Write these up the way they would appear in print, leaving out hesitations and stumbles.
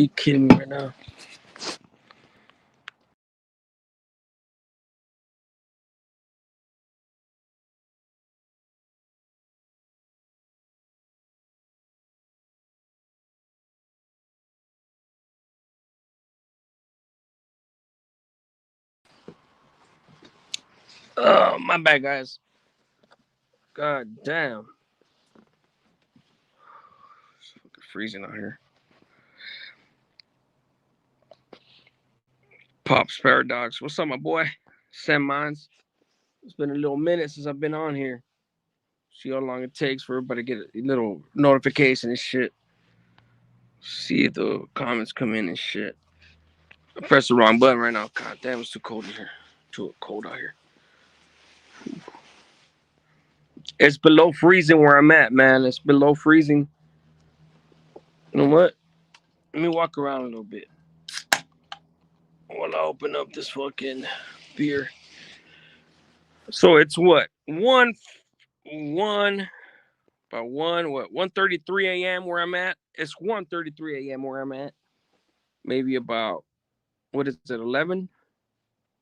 you kidding me right now? Oh, my bad, guys. God damn. It's fucking freezing out here. Pops Paradox. What's up, my boy? Sam Mines. It's been a little minute since I've been on here. See how long it takes for everybody to get a little notification and shit. See if the comments come in and shit. I pressed the wrong button right now. God damn, it's too cold in here. Too cold out here. It's below freezing where I'm at, man. It's below freezing. You know what? Let me walk around a little bit while I open up this fucking beer. So it's what? What 1:33 a.m. where I'm at? It's 1:33 a.m. where I'm at. Maybe about what is it, 11?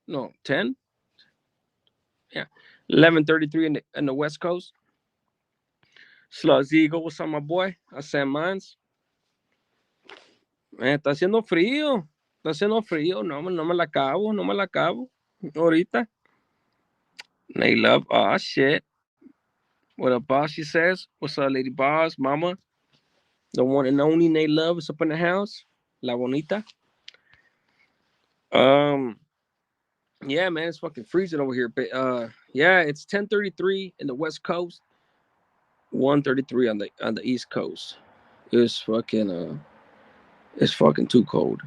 No, 10? Yeah. 11:33 in the West Coast. Slugs Eagle, what's up, my boy? I Sam Mines. Está haciendo frío. Está haciendo frío. No me la acabo. No me la acabo. Ahorita. Nay love. Oh, shit. What up, boss? She says. What's up, lady boss? Mama. The one and only Nay love is up in the house. La bonita. Yeah, man, it's fucking freezing over here. But yeah, it's 10:33 in the West Coast. 1:33 on the East Coast. It's fucking too cold.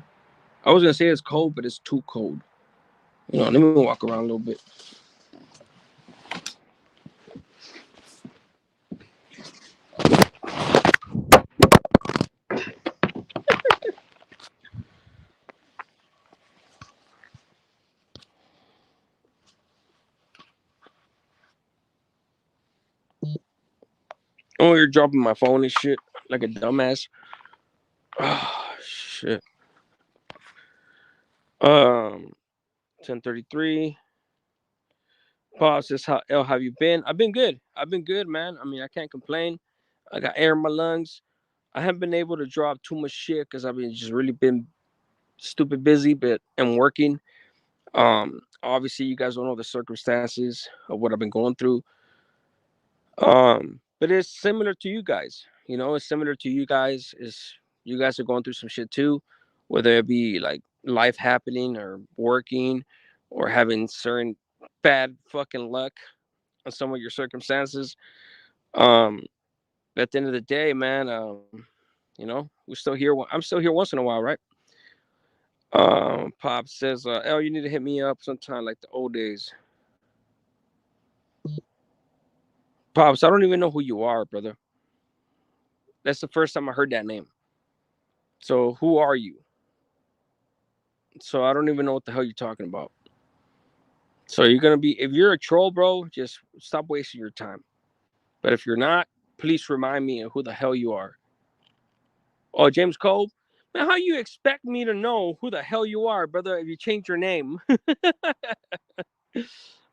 I was gonna say it's cold, but it's too cold. Let me walk around a little bit. Oh, you're dropping my phone and shit like a dumbass. Oh shit. 10:33. Paul says, "How L have you been?" I've been good. I've been good, man. I mean, I can't complain. I got air in my lungs. I haven't been able to drop too much shit because I've been just really been stupid busy, but I'm working. Obviously, you guys don't know the circumstances of what I've been going through. But it's similar to you guys. It's similar to you guys. Is you guys are going through some shit too, whether it be like life happening or working, or having certain bad fucking luck on some of your circumstances. Um, but at the end of the day, man, we're still here. I'm still here once in a while, right? Pop says, "El, you need to hit me up sometime like the old days." Pops, I don't even know who you are, brother. That's the first time I heard that name. So who are you? So I don't even know what the hell you're talking about. So you're gonna be if you're a troll, bro, just stop wasting your time. But if you're not, please remind me of who the hell you are. Oh, James Cole? Man, how you expect me to know who the hell you are, brother, if you change your name? All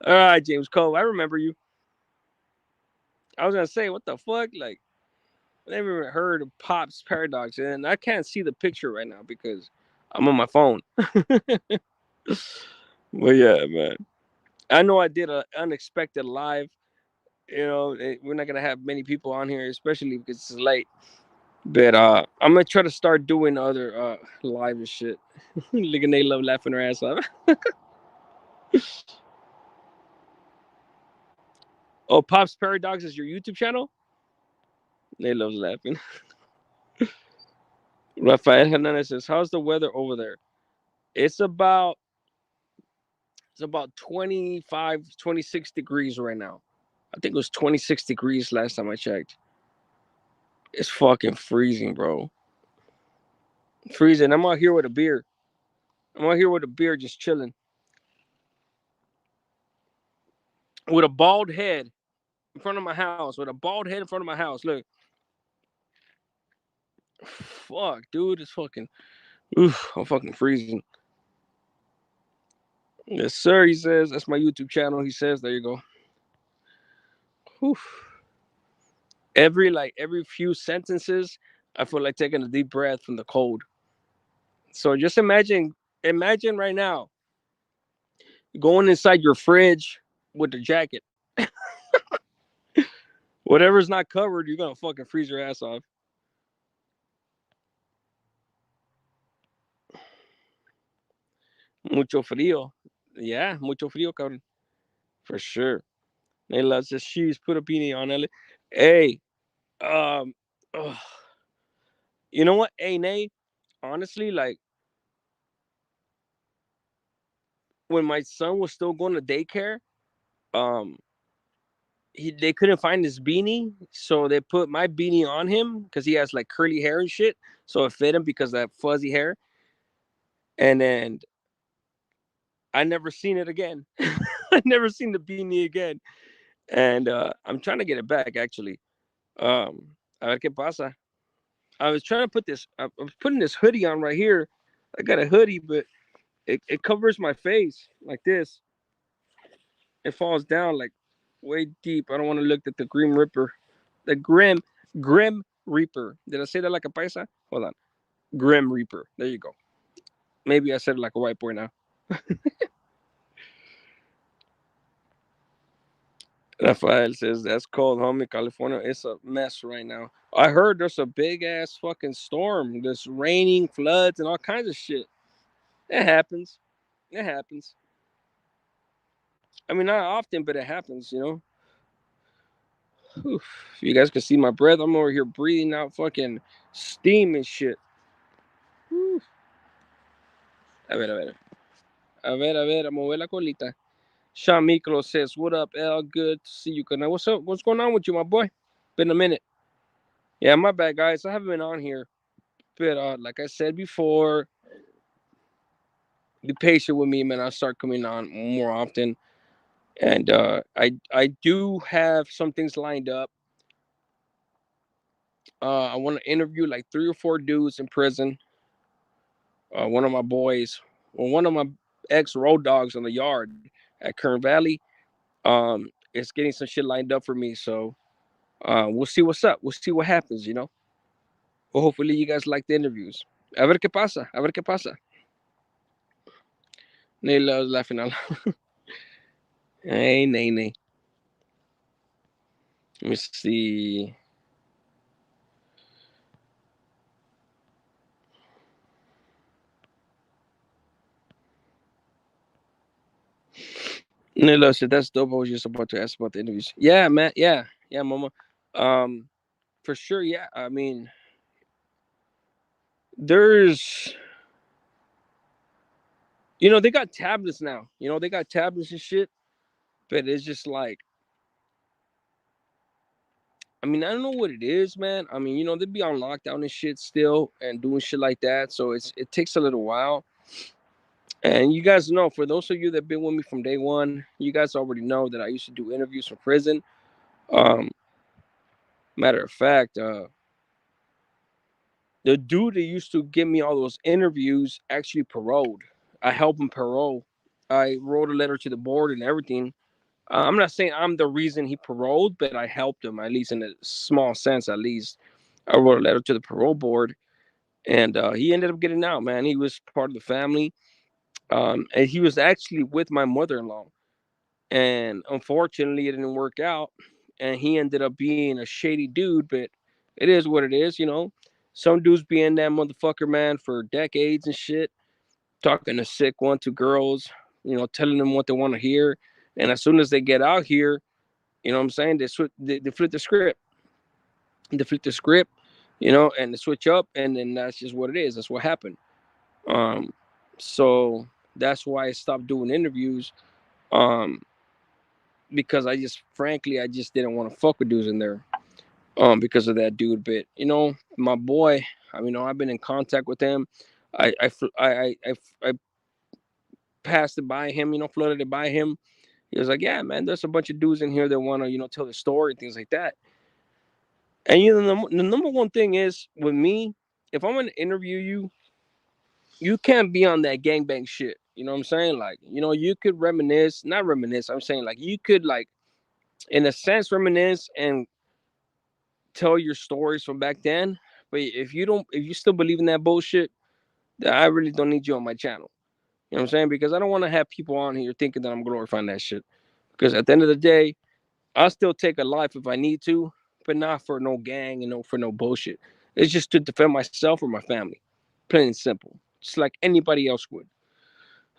right, James Cole, I remember you. I was gonna say, what the fuck? Like, I never even heard of Pop's Paradox, and I can't see the picture right now because I'm on my phone. But yeah, man. I know I did an unexpected live. We're not gonna have many people on here, especially because it's late. But I'm gonna try to start doing other live and shit. Look at Nate Love laughing her ass off. Oh, Pops Paradox is your YouTube channel? Nate Love's laughing. Rafael Hernandez says, "How's the weather over there?" It's about 25, 26 degrees right now. I think it was 26 degrees last time I checked. It's fucking freezing, bro. Freezing. I'm out here with a beer. I'm out here with a beer just chilling. With a bald head in front of my house. With a bald head in front of my house. Look. Fuck, dude. It's fucking. Oof, I'm fucking freezing. Yes, sir. He says that's my YouTube channel. He says, there you go. Oof. Every few sentences, I feel like taking a deep breath from the cold. So just imagine right now going inside your fridge with the jacket. Whatever's not covered, you're gonna fucking freeze your ass off. Mucho frío. Yeah, mucho frío, cabrón. For sure. Nayla says she's put a beanie on Ellie. Hey, um, ugh. You know what? Hey, Nay, honestly, like when my son was still going to daycare, um, they couldn't find his beanie, so they put my beanie on him because he has like curly hair and shit, so it fit him because of that fuzzy hair. And then I never seen it again. I never seen the beanie again, and I'm trying to get it back actually. A ver qué pasa. I was trying to put this. I was putting this hoodie on right here. I got a hoodie, but it covers my face like this. It falls down like way deep. I don't want to look at the Grim Reaper. The Grim Reaper. Did I say that like a paisa? Hold on. Grim Reaper. There you go. Maybe I said it like a white boy now. Rafael says that's cold, homie. California, it's a mess right now. I heard there's a big ass fucking storm. There's raining, floods, and all kinds of shit. It happens. It happens. I mean, not often, but it happens. Whew. If you guys can see my breath, I'm over here breathing out fucking steam and shit. Whew. A ver, a ver. A mover la colita. Sean Miklo says, what up, L? Good to see you. What's up? What's going on with you, my boy? Been a minute. Yeah, my bad, guys. I haven't been on here. But like I said before, be patient with me, man. I'll start coming on more often. And I do have some things lined up. I want to interview like 3 or 4 dudes in prison. One of my boys, or one of my ex road dogs on the yard at Kern Valley. It's getting some shit lined up for me. So we'll see what's up. We'll see what happens. Well, hopefully you guys like the interviews. A ver qué pasa. A ver qué pasa. Nay loves laughing out loud. Hey, nay, nay. Let me see. Nilo said that's dope. I was just about to ask about the interviews. Yeah, man. Yeah, yeah, mama. Um, for sure. Yeah. I mean, there's, they got tablets now. They got tablets and shit. But it's just like, I mean, I don't know what it is, man. I mean, they be on lockdown and shit still, and doing shit like that. So it takes a little while. And you guys know, for those of you that been with me from day one, you guys already know that I used to do interviews from prison. Um, Matter of fact, the dude that used to give me all those interviews actually paroled. I helped him parole. I wrote a letter to the board and everything. I'm not saying I'm the reason he paroled, but I helped him, at least in a small sense. At least I wrote a letter to the parole board, and he ended up getting out. Man, he was part of the family, and he was actually with my mother-in-law. And unfortunately, it didn't work out, and he ended up being a shady dude. But it is what it is. Some dudes be in that motherfucker, man, for decades and shit, talking to sick one to girls, telling them what they want to hear. And as soon as they get out here, what I'm saying, they flip the script. They flip the script, and they switch up, and then that's just what it is. That's what happened. Um, so that's why I stopped doing interviews. Um, because frankly, I just didn't want to fuck with dudes in there. Because of that dude. But my boy, I've been in contact with him. I passed it by him, floated it by him. He was like, "Yeah, man, there's a bunch of dudes in here that want to, tell their story and things like that." And the number one thing is with me, if I'm gonna interview you, you can't be on that gangbang shit. You know what I'm saying? Like, you could reminisce, not reminisce. I'm saying like you could like, in a sense, reminisce and tell your stories from back then. But if you still believe in that bullshit, then I really don't need you on my channel. You know what I'm saying? Because I don't want to have people on here thinking that I'm glorifying that shit. Because at the end of the day, I'll still take a life if I need to, but not for no gang and no for no bullshit. It's just to defend myself or my family. Plain and simple. Just like anybody else would.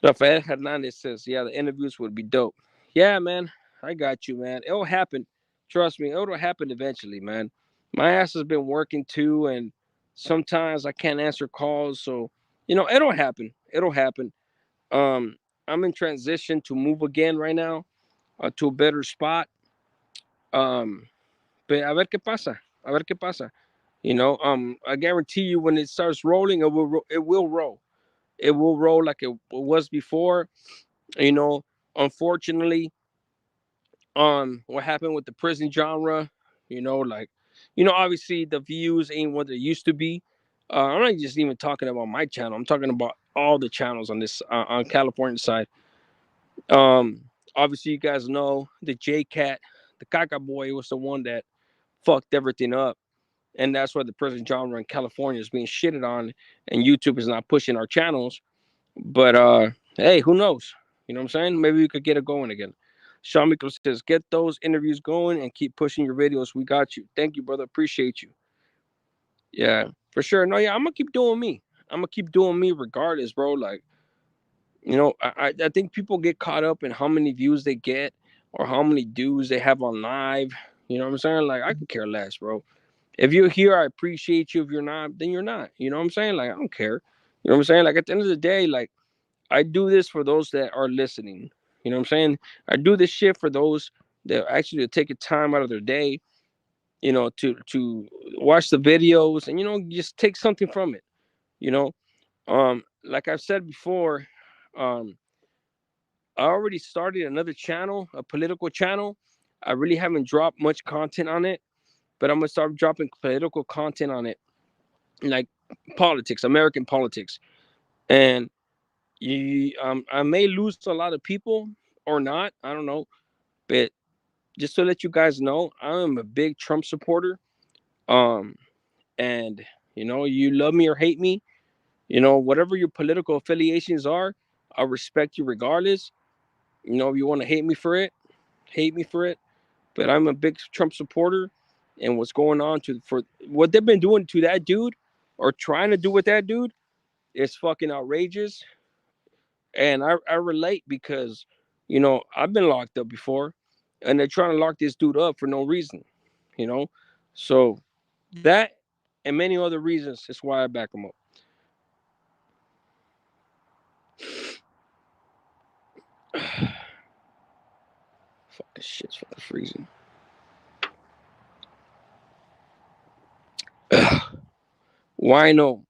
Rafael Hernandez says, yeah, the interviews would be dope. Yeah, man. I got you, man. It'll happen. Trust me, it'll happen eventually, man. My ass has been working too, and sometimes I can't answer calls. So, it'll happen. It'll happen. Um, I'm in transition to move again right now, to a better spot. Um, but a ver qué pasa. A ver qué pasa. I guarantee you when it starts rolling, it will roll. It will roll like it was before. You know, Unfortunately, what happened with the prison genre, like, obviously the views ain't what they used to be. I'm not just even talking about my channel. I'm talking about all the channels on this on California side. Obviously, you guys know the J Cat, the Caca Boy was the one that fucked everything up, and that's why the prison genre in California is being shitted on, and YouTube is not pushing our channels. But hey, who knows? You know what I'm saying? Maybe we could get it going again. Sean Mikkel says, get those interviews going and keep pushing your videos. We got you. Thank you, brother. Appreciate you. Yeah, for sure. No, yeah, I'm gonna keep doing me. I'm gonna keep doing me regardless, bro. Like, I think people get caught up in how many views they get or how many dudes they have on live. You know what I'm saying? Like, I could care less, bro. If you're here, I appreciate you. If you're not, then you're not. You know what I'm saying? Like, I don't care. You know what I'm saying? Like, at the end of the day, like, I do this for those that are listening. You know what I'm saying? I do this shit for those that actually take a time out of their day, to watch the videos and just take something from it. You know, like I've said before, um, I already started another channel, a political channel. I really haven't dropped much content on it, but I'm gonna start dropping political content on it, like politics, American politics, and I may lose a lot of people or not. I don't know, but just to let you guys know, I am a big Trump supporter. Um, and you love me or hate me, whatever your political affiliations are, I respect you regardless. If you want to hate me for it, hate me for it. But I'm a big Trump supporter, and what's going on for what they've been doing to that dude, or trying to do with that dude, is fucking outrageous. And I relate because I've been locked up before, and they're trying to lock this dude up for no reason, you know. So that and many other reasons is why I back him up. Fuck, this shit's fucking freezing. Why no?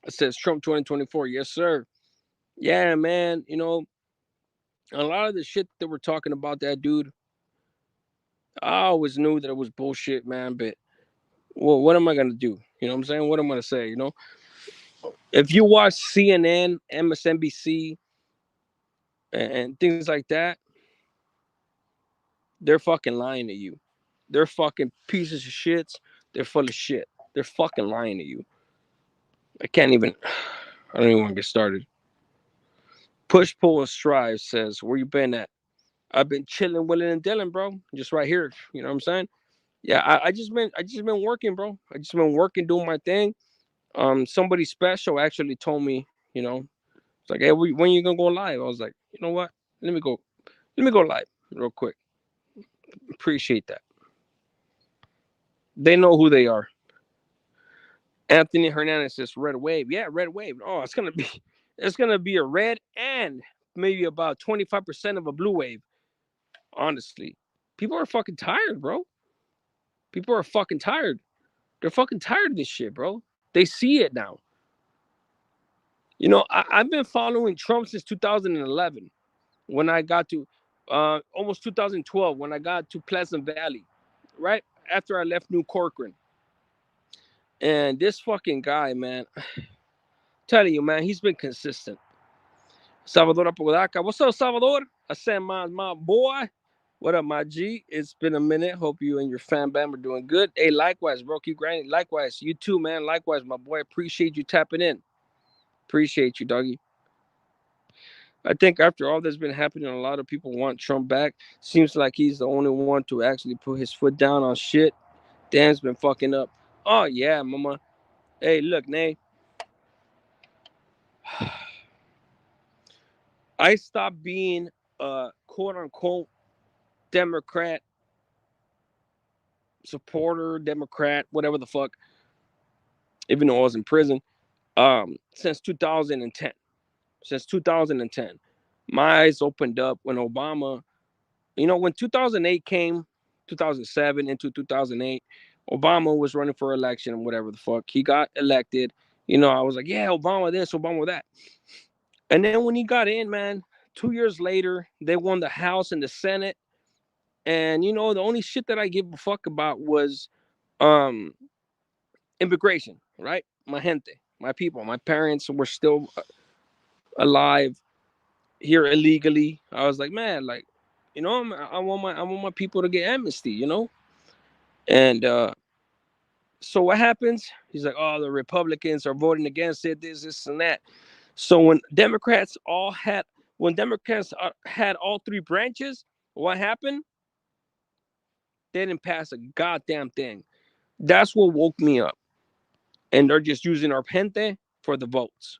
It says Trump 2024. Yes, sir. Yeah, man. A lot of the shit that we're talking about that dude, I always knew that it was bullshit, man. But well, what am I gonna do? You know what I'm saying? What am I gonna say? If you watch CNN, MSNBC, and things like that, they're fucking lying to you. They're fucking pieces of shits. They're full of shit. They're fucking lying to you. I can't even. I don't even want to get started. Push, pull, and strive says, "Where you been at?" I've been chilling, willing, and dealing, bro. Just right here. You know what I'm saying? Yeah, I just been working, bro. I just been working, doing my thing. Somebody special actually told me, it's like, hey, when you gonna go live? I was like, you know what? Let me go. Let me go live real quick. Appreciate that. They know who they are. Anthony Hernandez says red wave. Yeah, red wave. Oh, it's gonna be a red and maybe about 25% of a blue wave. Honestly, people are fucking tired, bro. People are fucking tired. They're fucking tired of this shit, bro. They see it now. I've been following Trump since 2011 when I got to almost 2012 when I got to Pleasant Valley, right after I left New Corcoran. And this fucking guy, man, Telling you, man, he's been consistent. Salvador Apodaca. What's up, Salvador? I said, my boy. What up, my G? It's been a minute. Hope you and your fam bam are doing good. Hey, likewise, bro. Keep grinding. Likewise, you too, man. Likewise, my boy. Appreciate you tapping in. Appreciate you, doggy. I think after all that's been happening, a lot of people want Trump back. Seems like he's the only one to actually put his foot down on shit. Dan's been fucking up. Oh yeah, mama. Hey, look, Nay. I stopped being a quote unquote Democrat supporter, Democrat, whatever the fuck, even though I was in prison, since 2010. Since 2010. My eyes opened up when Obama, when 2008 came, 2007 into 2008, Obama was running for election and whatever the fuck. He got elected. I was like, yeah, Obama this, Obama that. And then when he got in, man, 2 years later, they won the House and the Senate. And the only shit that I give a fuck about was um immigration, right? My gente, my people, my parents were still alive here illegally. I was like, man, like, I want my people to get amnesty. And so what happens? He's like, oh, the Republicans are voting against it, this, and that. So when Democrats had all three branches, what happened? They didn't pass a goddamn thing. That's what woke me up. And they're just using our gente for the votes.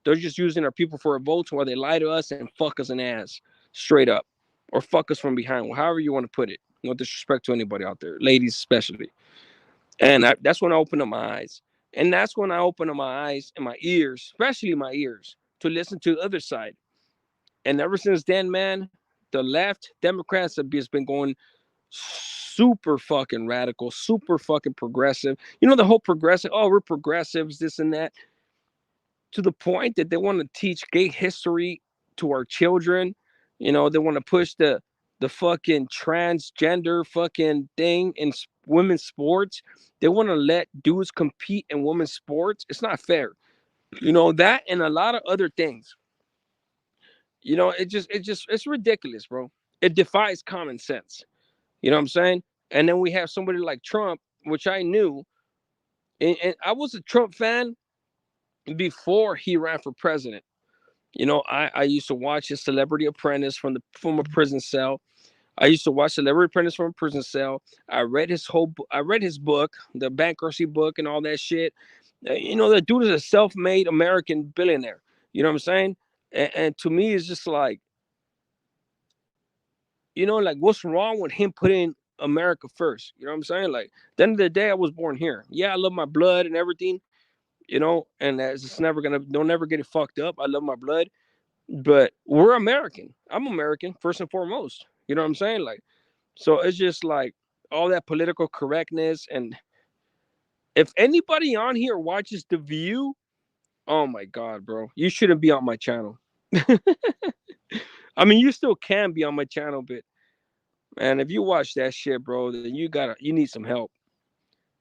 They're just using our people for our votes while they lie to us and fuck us in the ass straight up, or fuck us from behind, however you want to put it. No disrespect to anybody out there, ladies especially. And that's when I opened up my eyes. And that's when I opened up my eyes and my ears, especially my ears, to listen to the other side. And ever since then, man, the left Democrats have just been going super fucking radical, super fucking progressive. The whole progressive, oh, we're progressives, this and that, to the point that they want to teach gay history to our children. They want to push the fucking transgender fucking thing in women's sports. They want to let dudes compete in women's sports. It's not fair. That and a lot of other things. It's ridiculous, bro. It defies common sense. You know what I'm saying? And then we have somebody like Trump, which I knew, and I was a Trump fan before he ran for president. I used to watch his Celebrity Apprentice from a prison cell. I used to watch Celebrity Apprentice from a prison cell. I read his book, the bankruptcy book, and all that shit. The dude is a self-made American billionaire. You know what I'm saying? And to me, it's just like, like what's wrong with him putting America first? You know what I'm saying? Like, at the end of the day, I was born here. Yeah, I love my blood and everything. And it's never gonna, don't never get it fucked up. I love my blood, but we're American. I'm American first and foremost. You know what I'm saying? Like, so it's just like all that political correctness. And if anybody on here watches The View, oh my god, bro, you shouldn't be on my channel. I mean, you still can be on my channel, but man, if you watch that shit, bro, then you need some help.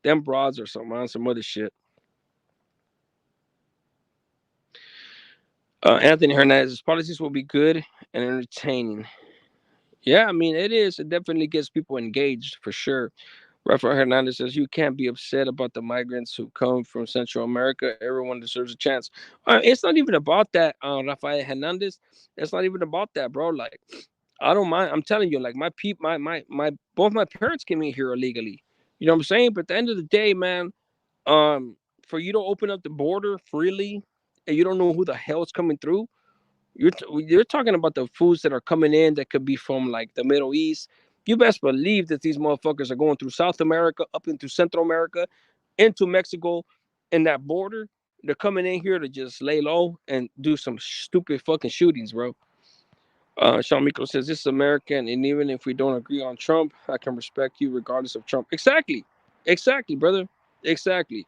Them broads or something on some other shit. Anthony Hernandez, policies will be good and entertaining. Yeah, I mean, it is. It definitely gets people engaged for sure. Rafael Hernandez says, you can't be upset about the migrants who come from Central America. Everyone deserves a chance. It's not even about that, Rafael Hernandez. It's not even about that, bro. Like, I don't mind. I'm telling you, like, both my parents came in here illegally. You know what I'm saying? But at the end of the day, man, um, for you to open up the border freely and you don't know who the hell is coming through, you're talking about the foods that are coming in that could be from like the Middle East. You best believe that these motherfuckers are going through South America, up into Central America, into Mexico, and that border. They're coming in here to just lay low and do some stupid fucking shootings, bro. Sean Miko says, this is American, and even if we don't agree on Trump, I can respect you regardless of Trump. Exactly. Exactly, brother. Exactly.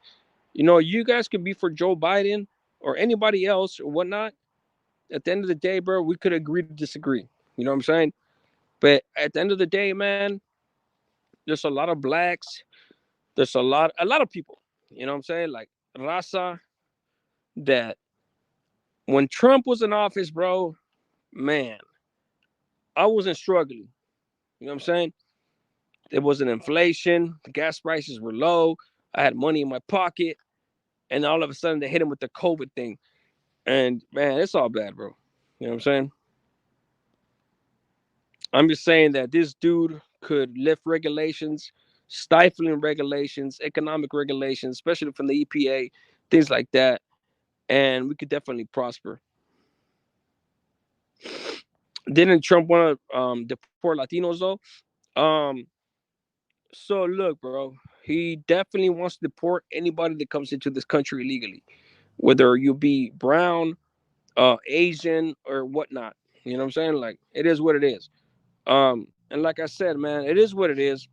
You guys could be for Joe Biden or anybody else or whatnot. At the end of the day, bro, we could agree to disagree. You know what I'm saying? But at the end of the day, man, there's a lot of blacks. There's a lot of people. You know what I'm saying? Like Raza that When Trump was in office, bro, man, I wasn't struggling. You know what I'm saying? There wasn't inflation. The gas prices were low. I had money in my pocket. And all of a sudden, they hit him with the COVID thing. And man, it's all bad, bro. You know what I'm saying? I'm just saying that this dude could lift regulations, stifling regulations, economic regulations, especially from the EPA, things like that. And we could definitely prosper. Didn't Trump want to deport Latinos though? So look, bro, he definitely wants to deport anybody that comes into this country illegally, whether you be brown, Asian, or whatnot. You know what I'm saying? Like it is what it is. And like I said, man, it is what it is.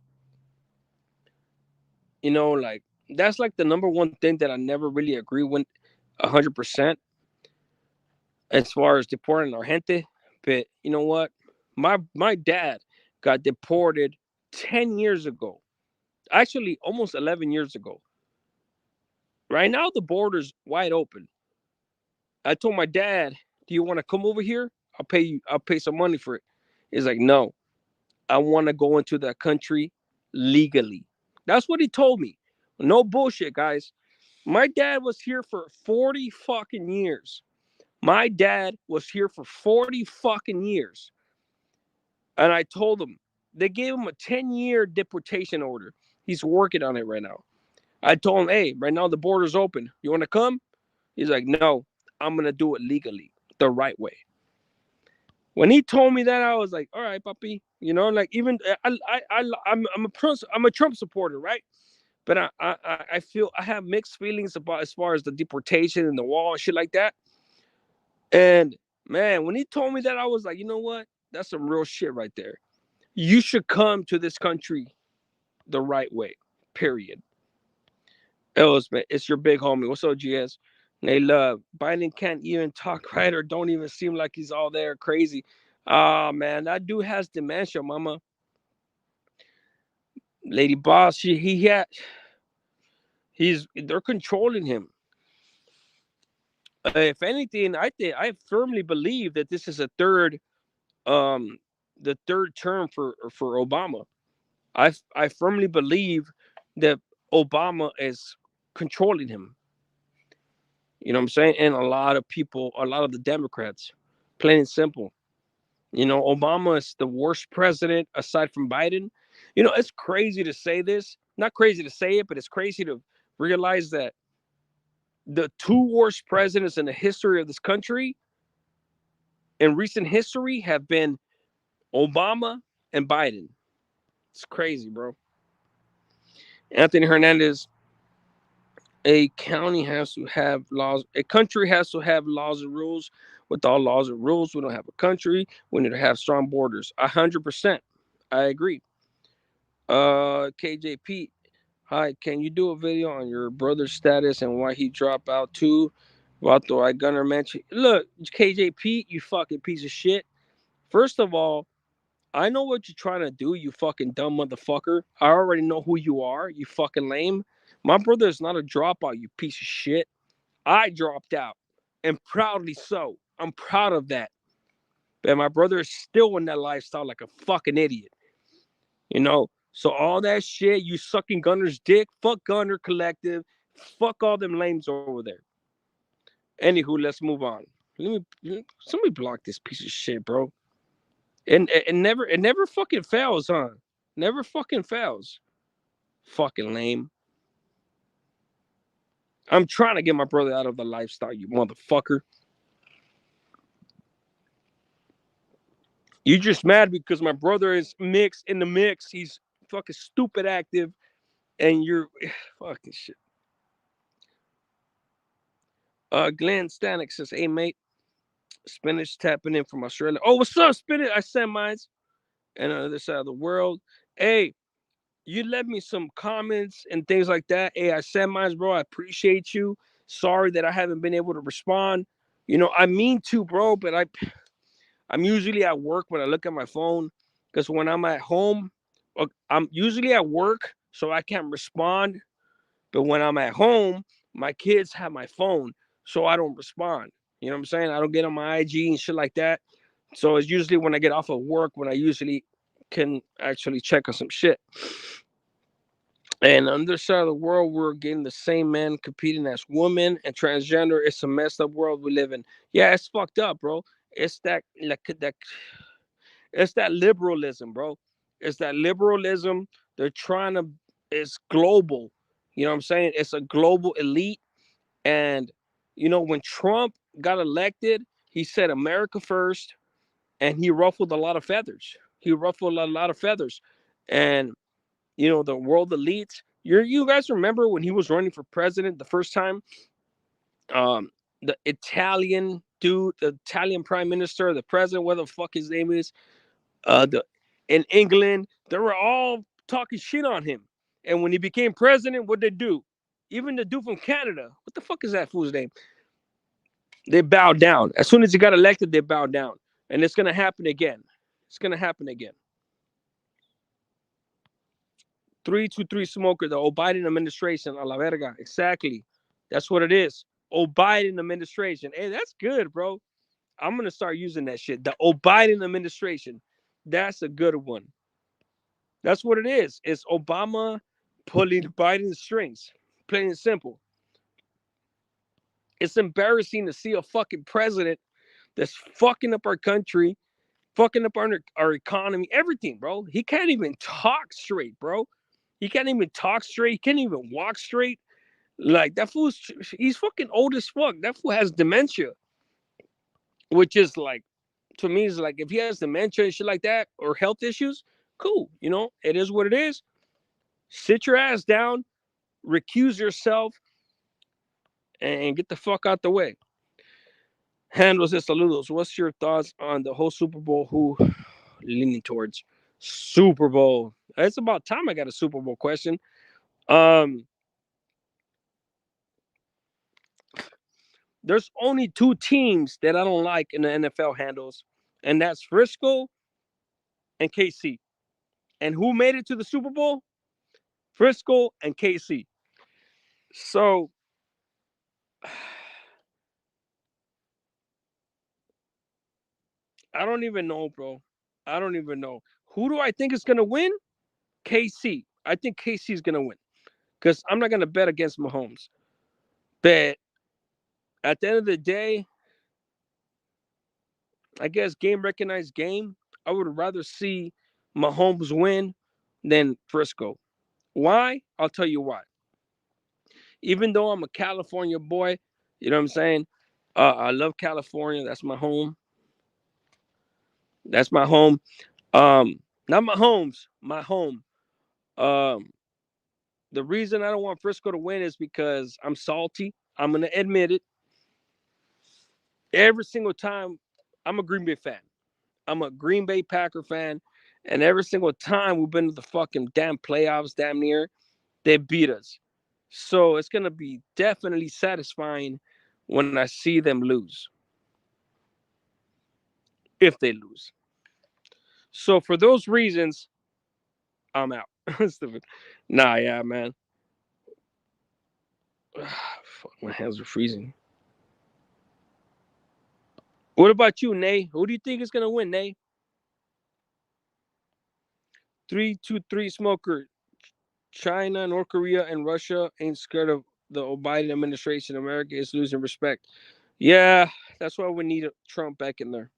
Like that's like the number one thing that I never really agree with 100% as far as deporting our gente. But you know what? My dad got deported 10 years ago. Actually, almost 11 years ago. Right now, the border's wide open. I told my dad, "Do you want to come over here? I'll pay you. I'll pay some money for it." He's like, "No, I want to go into that country legally." That's what he told me. No bullshit, guys. My dad was here for 40 fucking years. My dad was here for 40 fucking years. And I told him, they gave him a 10-year deportation order. He's working on it right now. I told him, hey, right now the border's open. You want to come? He's like, no, I'm going to do it legally, the right way. When he told me that, I was like, all right, puppy. Like even I'm a Trump supporter, right? But I feel I have mixed feelings about as far as the deportation and the wall and shit like that. And man, when he told me that, I was like, you know what? That's some real shit right there. You should come to this country the right way. Period. It's your big homie. What's up, GS? They love Biden can't even talk right or don't even seem like he's all there crazy. Ah, man, that dude has dementia, mama. Lady Boss, they're controlling him. If anything, I firmly believe that this is um the third term for Obama. I firmly believe that Obama is controlling him. You know what I'm saying? And a lot of people, a lot of the Democrats, plain and simple. Obama is the worst president aside from Biden. It's crazy to say this. Not crazy to say it, but it's crazy to realize that the two worst presidents in the history of this country in recent history have been Obama and Biden. It's crazy, bro. Anthony Hernandez, a county has to have laws. A country has to have laws and rules. With all laws and rules, we don't have a country. We need to have strong borders. 100%. I agree. KJP, hi. Can you do a video on your brother's status and why he dropped out too? Vato, I gunner mention. Look, KJP, you fucking piece of shit. First of all, I know what you're trying to do, you fucking dumb motherfucker. I already know who you are, you fucking lame. My brother is not a dropout, you piece of shit. I dropped out, and proudly so. I'm proud of that. But my brother is still in that lifestyle like a fucking idiot. So all that shit, you sucking Gunner's dick, fuck Gunner Collective, fuck all them lames over there. Anywho, let's move on. Somebody block this piece of shit, bro. And it never fucking fails, huh? Never fucking fails. Fucking lame. I'm trying to get my brother out of the lifestyle, you motherfucker. You just mad because my brother is mixed in the mix. He's fucking stupid active, and you're fucking shit. Glenn Stanek says, "Hey mate, Spinach tapping in from Australia. Oh, what's up, Spinach? I send mines, and on the other side of the world. Hey, you left me some comments and things like that. Hey, I send mines, bro. I appreciate you. Sorry that I haven't been able to respond. I mean to, bro, but I'm usually at work when I look at my phone, because when I'm at home, I'm usually at work, so I can't respond. But when I'm at home, my kids have my phone, so I don't respond. You know what I'm saying? I don't get on my IG and shit like that. So it's usually when I get off of work when I usually can actually check on some shit. And on this side of the world, we're getting the same men competing as women and transgender. It's a messed up world we live in. Yeah, it's fucked up, bro. It's that like that. It's that liberalism, bro. It's that liberalism. They're trying to. It's global. You know what I'm saying? It's a global elite. And when Trump got elected, he said America first, and he ruffled a lot of feathers. He ruffled a lot of feathers, and the world elites. You guys remember when he was running for president the first time? Um, the Italian dude, the Italian prime minister, the president, whatever the fuck his name is, the in England, they were all talking shit on him. And when he became president, what they do? Even the dude from Canada, what the fuck is that fool's name? They bowed down. As soon as he got elected, they bowed down. And it's gonna happen again. It's gonna happen again. 323 smoker, the Biden administration, a la verga. Exactly. That's what it is. Biden administration. Hey, that's good, bro. I'm gonna start using that shit. The Biden administration. That's a good one. That's what it is. It's Obama pulling Biden's strings. Plain and simple. It's embarrassing to see a fucking president that's fucking up our country, fucking up our economy, everything, bro. He can't even talk straight, bro. He can't even talk straight. He can't even walk straight. Like that he's fucking old as fuck. That fool has dementia, which is like, to me, is like if he has dementia and shit like that or health issues, cool. It is what it is. Sit your ass down, recuse yourself, and get the fuck out the way. Handles and saludos. What's your thoughts on the whole Super Bowl? Who leaning towards Super Bowl? It's about time I got a Super Bowl question. Um, there's only two teams that I don't like in the NFL handles, and that's Frisco and KC. And who made it to the Super Bowl? Frisco and KC. So I don't even know, bro. I don't even know. Who do I think is gonna win? KC. I think KC is gonna win because I'm not gonna bet against Mahomes. But at the end of the day, I guess game recognized game. I would rather see Mahomes win than Frisco. Why? I'll tell you why. Even though I'm a California boy, you know what I'm saying? I love California. That's my home. That's my home. Not my homes, my home. Um, the reason I don't want Frisco to win is because I'm salty. I'm gonna admit it. Every single time, I'm a Green Bay fan. I'm a Green Bay Packer fan, and every single time we've been to the fucking damn playoffs, damn near, they beat us. So it's gonna be definitely satisfying when I see them lose, if they lose. So for those reasons, I'm out. Nah, yeah, man. Fuck, my hands are freezing. What about you, Nay? Who do you think is gonna win, Nay? 323 smoker. China, North Korea, and Russia ain't scared of the Biden administration. America is losing respect. Yeah, that's why we need Trump back in there.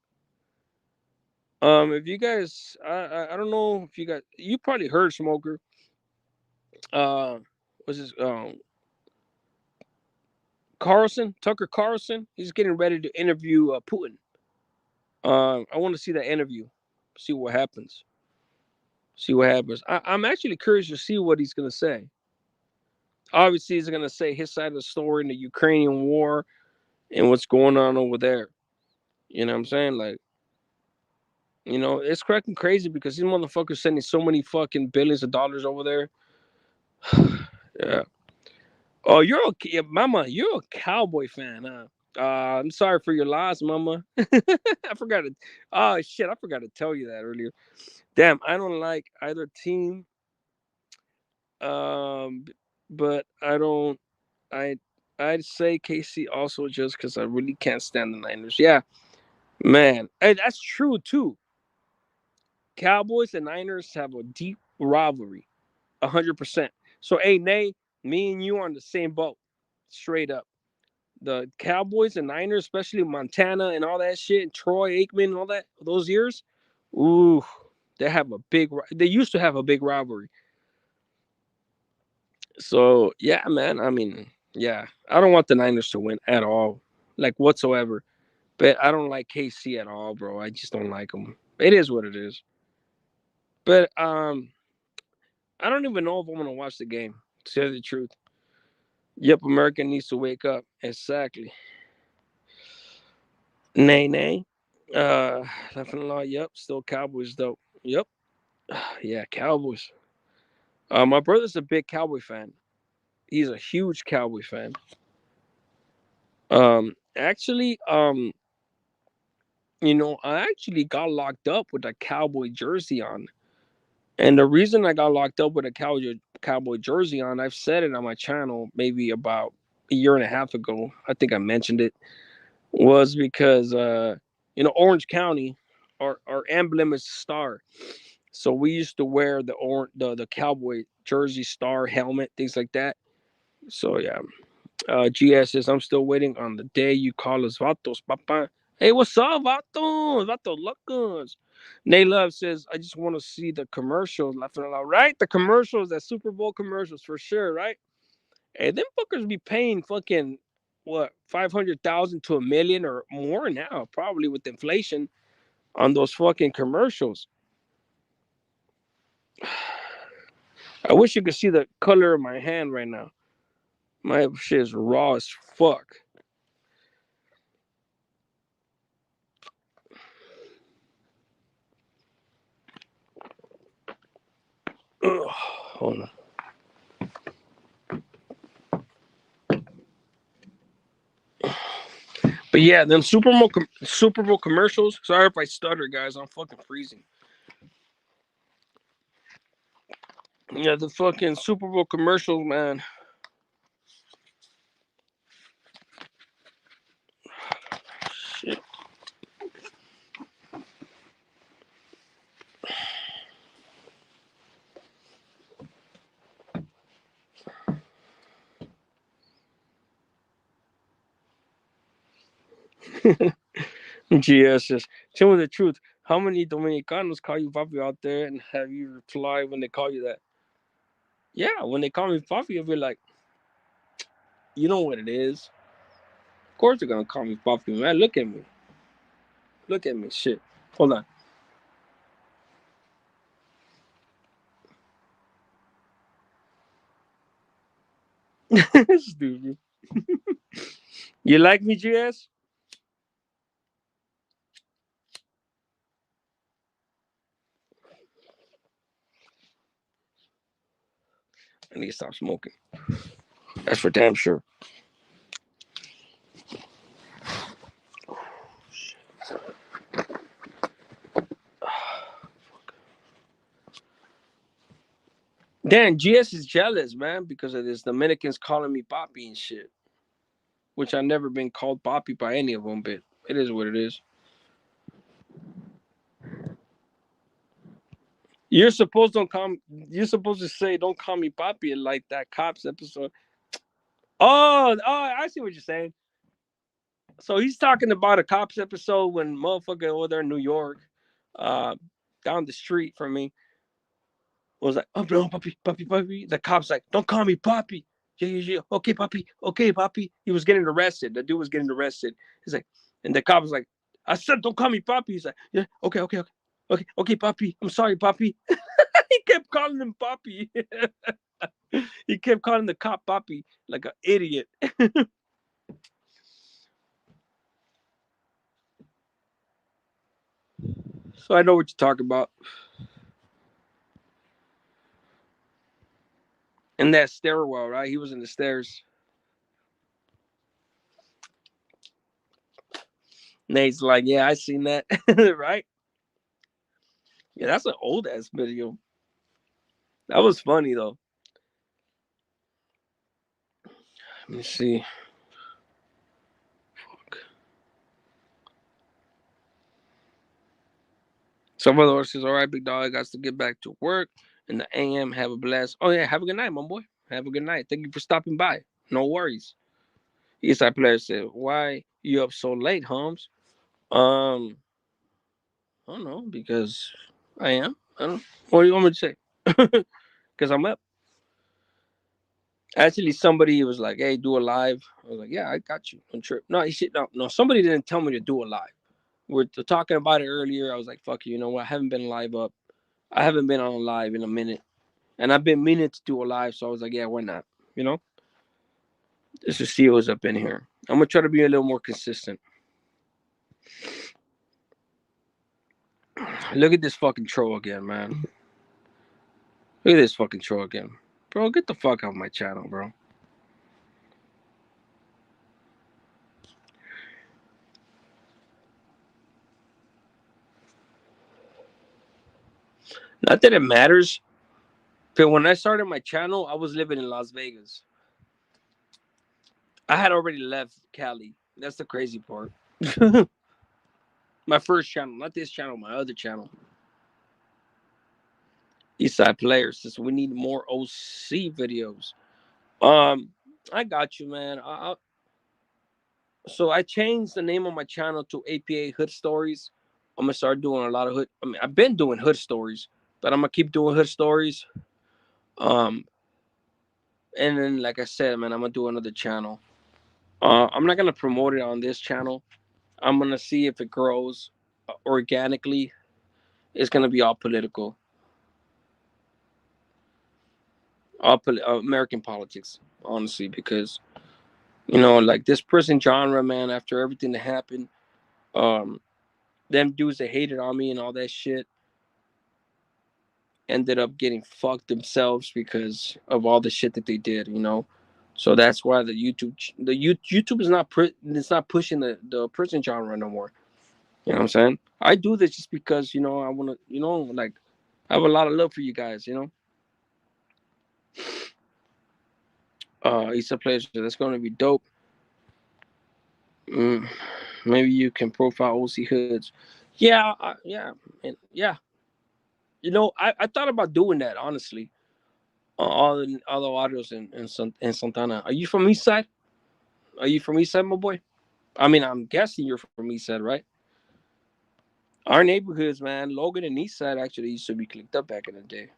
If you guys, I don't know if you probably heard Smoker. Was this Carlson, Tucker Carlson? He's getting ready to interview Putin. I want to see that interview, see what happens. See what happens. I'm actually curious to see what he's gonna say. Obviously, he's gonna say his side of the story in the Ukrainian war and what's going on over there. You know what I'm saying? Like, it's cracking crazy because these motherfuckers sending so many fucking billions of dollars over there. Yeah. Oh, Mama. You're a Cowboy fan, huh? I'm sorry for your loss, Mama. I forgot to. Oh shit, I forgot to tell you that earlier. Damn, I don't like either team. Um, but I don't. I I'd say KC also just because I really can't stand the Niners. Yeah, man, and that's true too. Cowboys and Niners have a deep rivalry, 100%. So, hey, Nay, me and you are on the same boat, straight up. The Cowboys and Niners, especially Montana and all that shit, and Troy Aikman and all that, those years, ooh, they used to have a big rivalry. So, yeah, man, I mean, yeah, I don't want the Niners to win at all, like whatsoever. But I don't like KC at all, bro. I just don't like them. It is what it is. But I don't even know if I'm gonna watch the game. To tell you the truth. Yep, America needs to wake up. Exactly. Nay, nay. Nothing a lot. Yep, still Cowboys though. Yep. Yeah, Cowboys. My brother's a big Cowboy fan. He's a huge Cowboy fan. Actually, I actually got locked up with a Cowboy jersey on. And the reason I got locked up with a cowboy jersey on, I've said it on my channel maybe about a year and a half ago. I think I mentioned it, was because Orange County, our emblem is star. So we used to wear the cowboy jersey, star helmet, things like that. So yeah, GS says I'm still waiting on the day you call us vatos, papa. Hey, what's up, vatos? Vatos locos. Nay Love says I just want to see the commercials. Laughing out, right? The commercials, that Super Bowl commercials for sure, right? Hey, them fuckers be paying fucking what 500,000 to a million or more now, probably with inflation on those fucking commercials. I wish you could see the color of my hand right now. My shit is raw as fuck. Ugh, hold on. But yeah, them Super Bowl commercials. Sorry if I stutter, guys. I'm fucking freezing. Yeah, the fucking Super Bowl commercials, man. Shit. GS just tell me the truth. How many Dominicanos call you papi out there, and have you reply when they call you that? Yeah, when they call me papi, I'll be like, you know what it is. Of course they're gonna call me papi, man. Look at me. Look at me. Shit. Hold on. Stupid. You like me, GS? I need to stop smoking. That's for damn sure. Damn, GS is jealous, man, because of this Dominicans calling me papi and shit. Which I never been called papi by any of them, but it is what it is. You're supposed to say don't call me papi like that cops episode. I see what you're saying. So he's talking about a cops episode when motherfucker over there in New York, uh, down the street from me, was like, oh no, papi, papi, papi. The cops like, don't call me papi. Yeah, yeah, yeah. Okay, papi. Okay, papi. He was getting arrested. The dude was getting arrested. He's like, and the cop was like, I said, don't call me papi. He's like, yeah, okay, okay, okay, okay, okay, papi. I'm sorry, papi. He kept calling him papi. He kept calling the cop papi like an idiot. So I know what you're talking about. In that stairwell, right? He was in the stairs. Nate's like, yeah, I seen that, right? Yeah, that's an old ass video. That was funny though. Let me see. Salvador says, all right, big dog, I got to get back to work in the AM. Have a blast. Oh, yeah, have a good night, my boy. Have a good night. Thank you for stopping by. No worries. Eastside player said, why you up so late, Holmes? Um, I don't know, because I am. I don't know. What do you want me to say? Because I'm up. Actually, somebody was like, hey, do a live. I was like, yeah, I got you. On trip. No, no, somebody didn't tell me to do a live. We're talking about it earlier. I was like, fuck you, you know what? I haven't been live up. I haven't been on live in a minute. And I've been meaning to do a live, so I was like, yeah, why not? You know? Just to see what's up in here. I'm gonna try to be a little more consistent. Look at this fucking troll again, man. Look at this fucking troll again. Bro, get the fuck off my channel, bro. Not that it matters, but when I started my channel, I was living in Las Vegas. I had already left Cali. That's the crazy part. My first channel, not this channel, my other channel. Eastside Players says we need more OC videos. Um, I got you, man. So I changed the name of my channel to APA Hood Stories. I'm gonna start doing a lot of hood. I mean, I've been doing hood stories, but I'm gonna keep doing hood stories. Um, and then like I said, man, I'm gonna do another channel. I'm not gonna promote it on this channel. I'm gonna see if it grows organically. It's gonna be all political, American politics, honestly, because like this prison genre, man. After everything that happened, um, them dudes that hated on me and all that shit ended up getting fucked themselves because of all the shit that they did. So that's why YouTube is it's not pushing the prison genre no more. You know what I'm saying? I do this just because I want to like I have a lot of love for you guys. It's a pleasure. That's going to be dope. Mm, maybe you can profile OC Hoods. Yeah, yeah, and yeah. I thought about doing that honestly. All the audios in Santana. Are you from East Side? Are you from East Side, my boy? I mean, I'm guessing you're from East Side, right? Our neighborhoods, man, Logan and East Side actually used to be clicked up back in the day,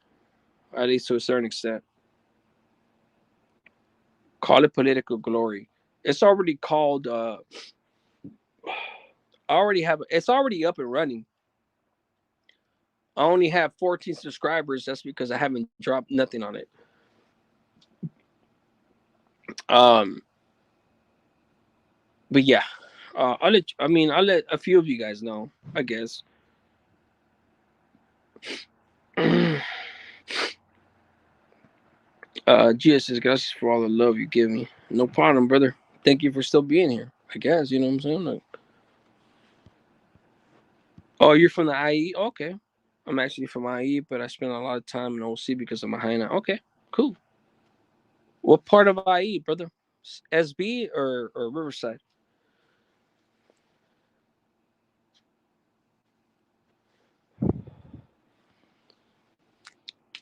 at least to a certain extent. Call it political glory. It's already called. I already have. It's already up and running. I only have 14 subscribers. That's because I haven't dropped nothing on it. Um, but yeah, I'll let a few of you guys know. I guess. GS says, gracias for all the love you give me. No problem, brother. Thank you for still being here. I guess, you know what I'm saying? Like, oh, you're from the IE? Okay. I'm actually from IE, but I spent a lot of time in OC because of my hyena. Okay, cool. What part of IE, brother? SB or Riverside?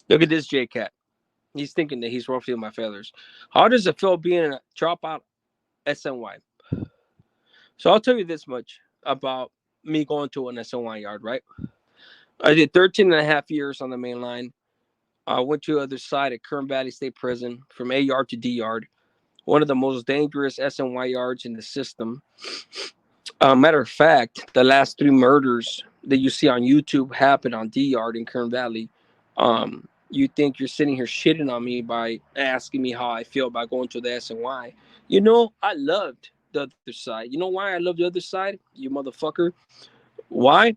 Look at this J Cat. He's thinking that he's ruffling my feathers. How does it feel being a dropout SNY? So I'll tell you this much about me going to an SNY yard, right? I did 13 and a half years on the main line. I went to the other side at Kern Valley State Prison from A yard to D yard, one of the most dangerous SNY yards in the system. Matter of fact, the last three murders that you see on YouTube happened on D yard in Kern Valley. You think you're sitting here shitting on me by asking me how I feel about going to the SNY. I loved the other side. You know why I love the other side, you motherfucker? Why?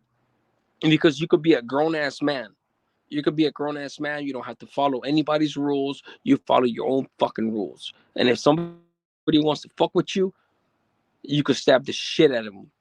Because you could be a grown ass man. You could be a grown ass man. You don't have to follow anybody's rules. You follow your own fucking rules. And if somebody wants to fuck with you, you could stab the shit out of them.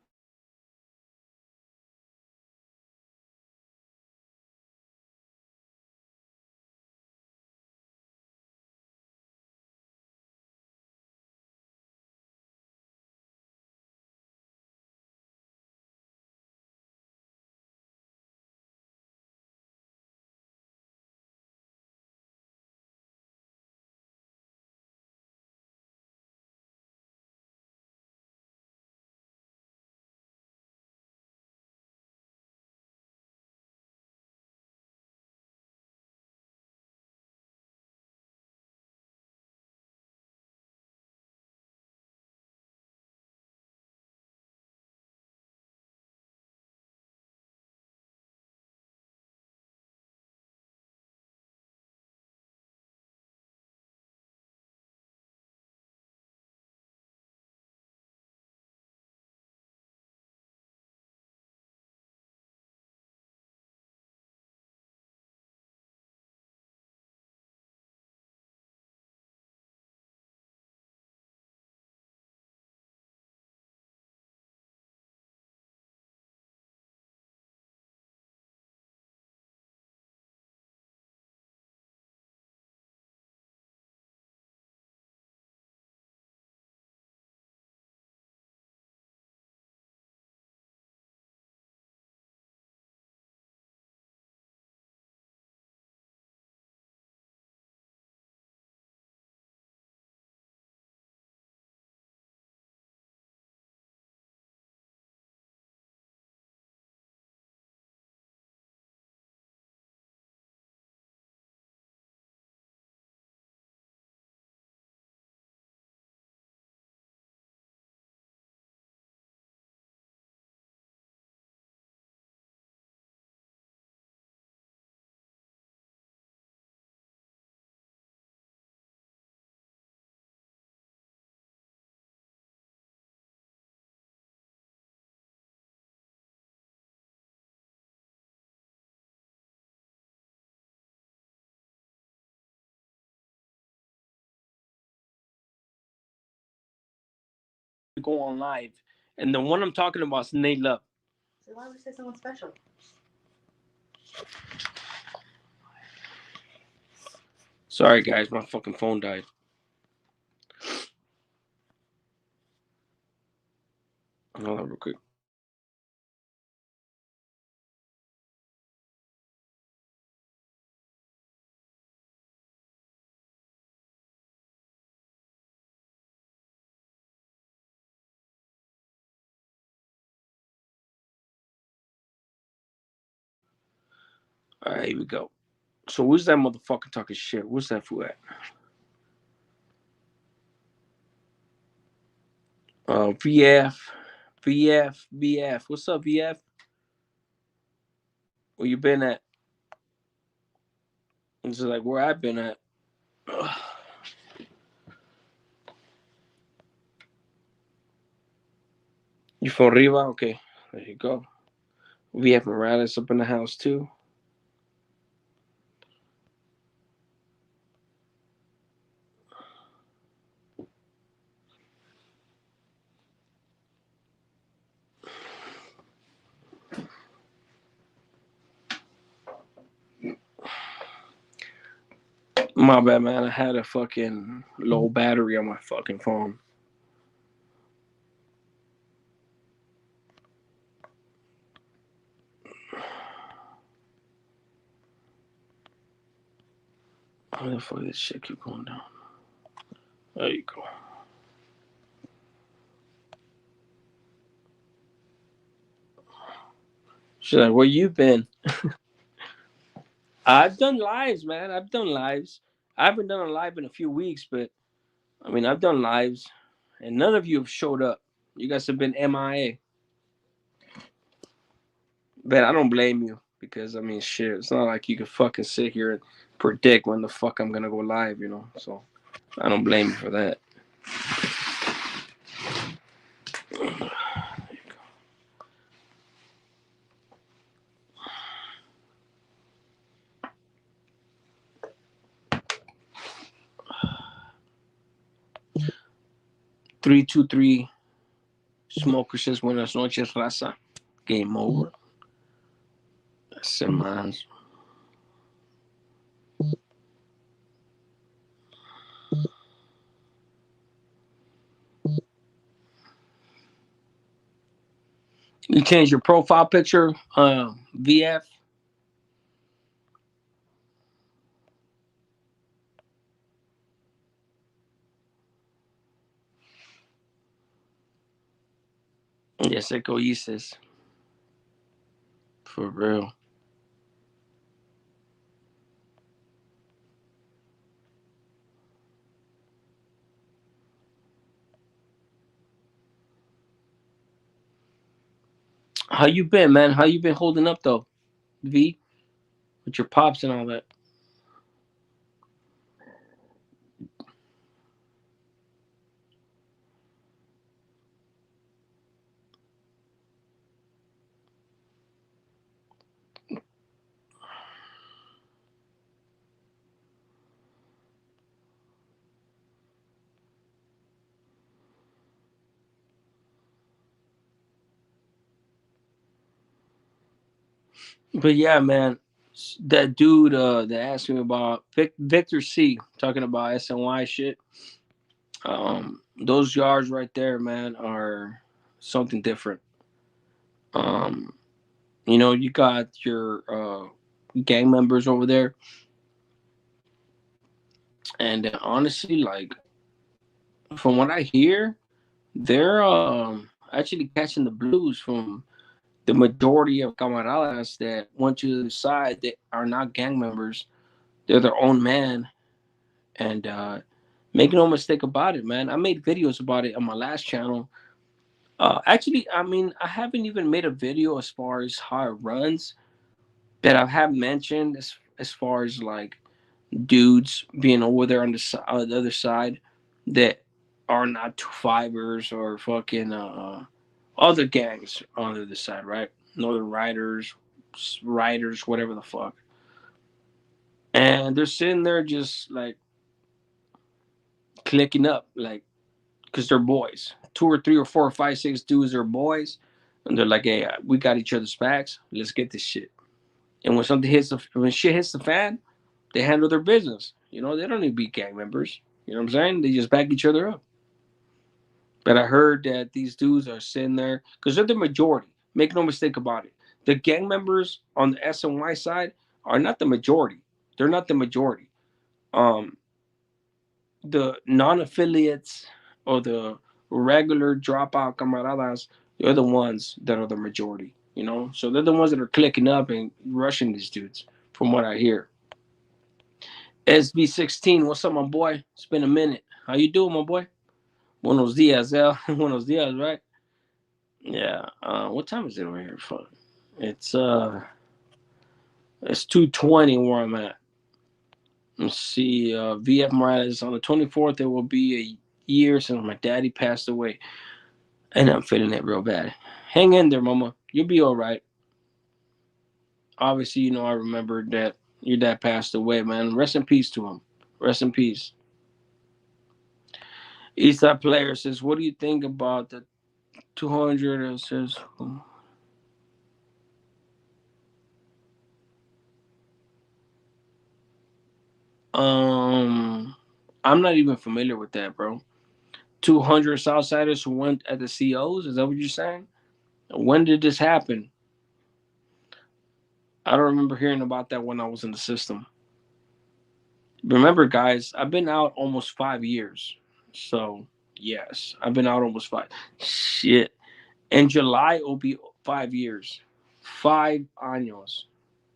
go on live, and the one I'm talking about is Nate Love. So why would we say someone special? Sorry, guys, my fucking phone died. Hold on, real quick. All right, here we go. So who's that motherfucker talking shit? What's that fool at? VF, VF. What's up, VF? Where you been at? It's like where I've been at. Ugh. You from Riva? Okay, there you go. VF Morales up in the house too. My bad, man. I had a fucking low battery on my fucking phone. Where the fuck this shit keep going down? There you go. She's like, where you been? I've done lives, man. I've done lives. I haven't done a live in a few weeks, but I mean, I've done lives, and none of you have showed up. You guys have been MIA. But I don't blame you because I mean, shit. It's not like you can fucking sit here and predict when the fuck I'm gonna go live, you know. So I don't blame you for that. 323 Smoker says buenas noches, raza. Game over. Semanas. You change your profile picture, VF. Yes, Ecoisis. For real. How you been, man? How you been holding up though, V? With your pops and all that. But yeah, man, that dude that asked me about Victor C talking about SNY shit. Those yards right there, man, are something different. Um, you know, you got your gang members over there, and honestly, like from what I hear, they're actually catching the blues from the majority of camaradas that went to the side that are not gang members. They're their own man, and make no mistake about it, man. I made videos about it on my last channel. Actually, I mean, I haven't even made a video as far as how it runs, but I have mentioned as far as like dudes being over there on the other side that are not two fibers or fucking other gangs on the other side, right? Northern Riders, whatever the fuck. And they're sitting there just like clicking up, like because they're boys. Two or three or four or five, six dudes are boys, and they're like, "Hey, we got each other's backs. Let's get this shit." And when shit hits the fan, they handle their business. You know, they don't need to be gang members. You know what I'm saying? They just back each other up. But I heard that these dudes are sitting there because they're the majority. Make no mistake about it. The gang members on the SNY side are not the majority. They're not the majority. Um, the non-affiliates or the regular dropout camaradas, they're the ones that are the majority. You know, so they're the ones that are clicking up and rushing these dudes, from what I hear. SB16, what's up, my boy? It's been a minute. How you doing, my boy? Buenos dias, El. Buenos dias, right? Yeah. What time is it over here? Fuck. It's uh, it's 2:20 where I'm at. Let's see. VF Morales on the 24th. It will be a year since my daddy passed away, and I'm feeling it real bad. Hang in there, mama. You'll be all right. Obviously, you know I remember that your dad passed away, man. Rest in peace to him. Rest in peace. Eastside Player says, "What do you think about the 200?" It says, um, I'm not even familiar with that, bro. 200 Southsiders who went at the COs. Is that what you're saying? When did this happen? I don't remember hearing about that when I was in the system. Remember, guys, I've been out almost 5 years. So, yes, I've been out almost five. Shit. In July, it'll be 5 years. 5 años.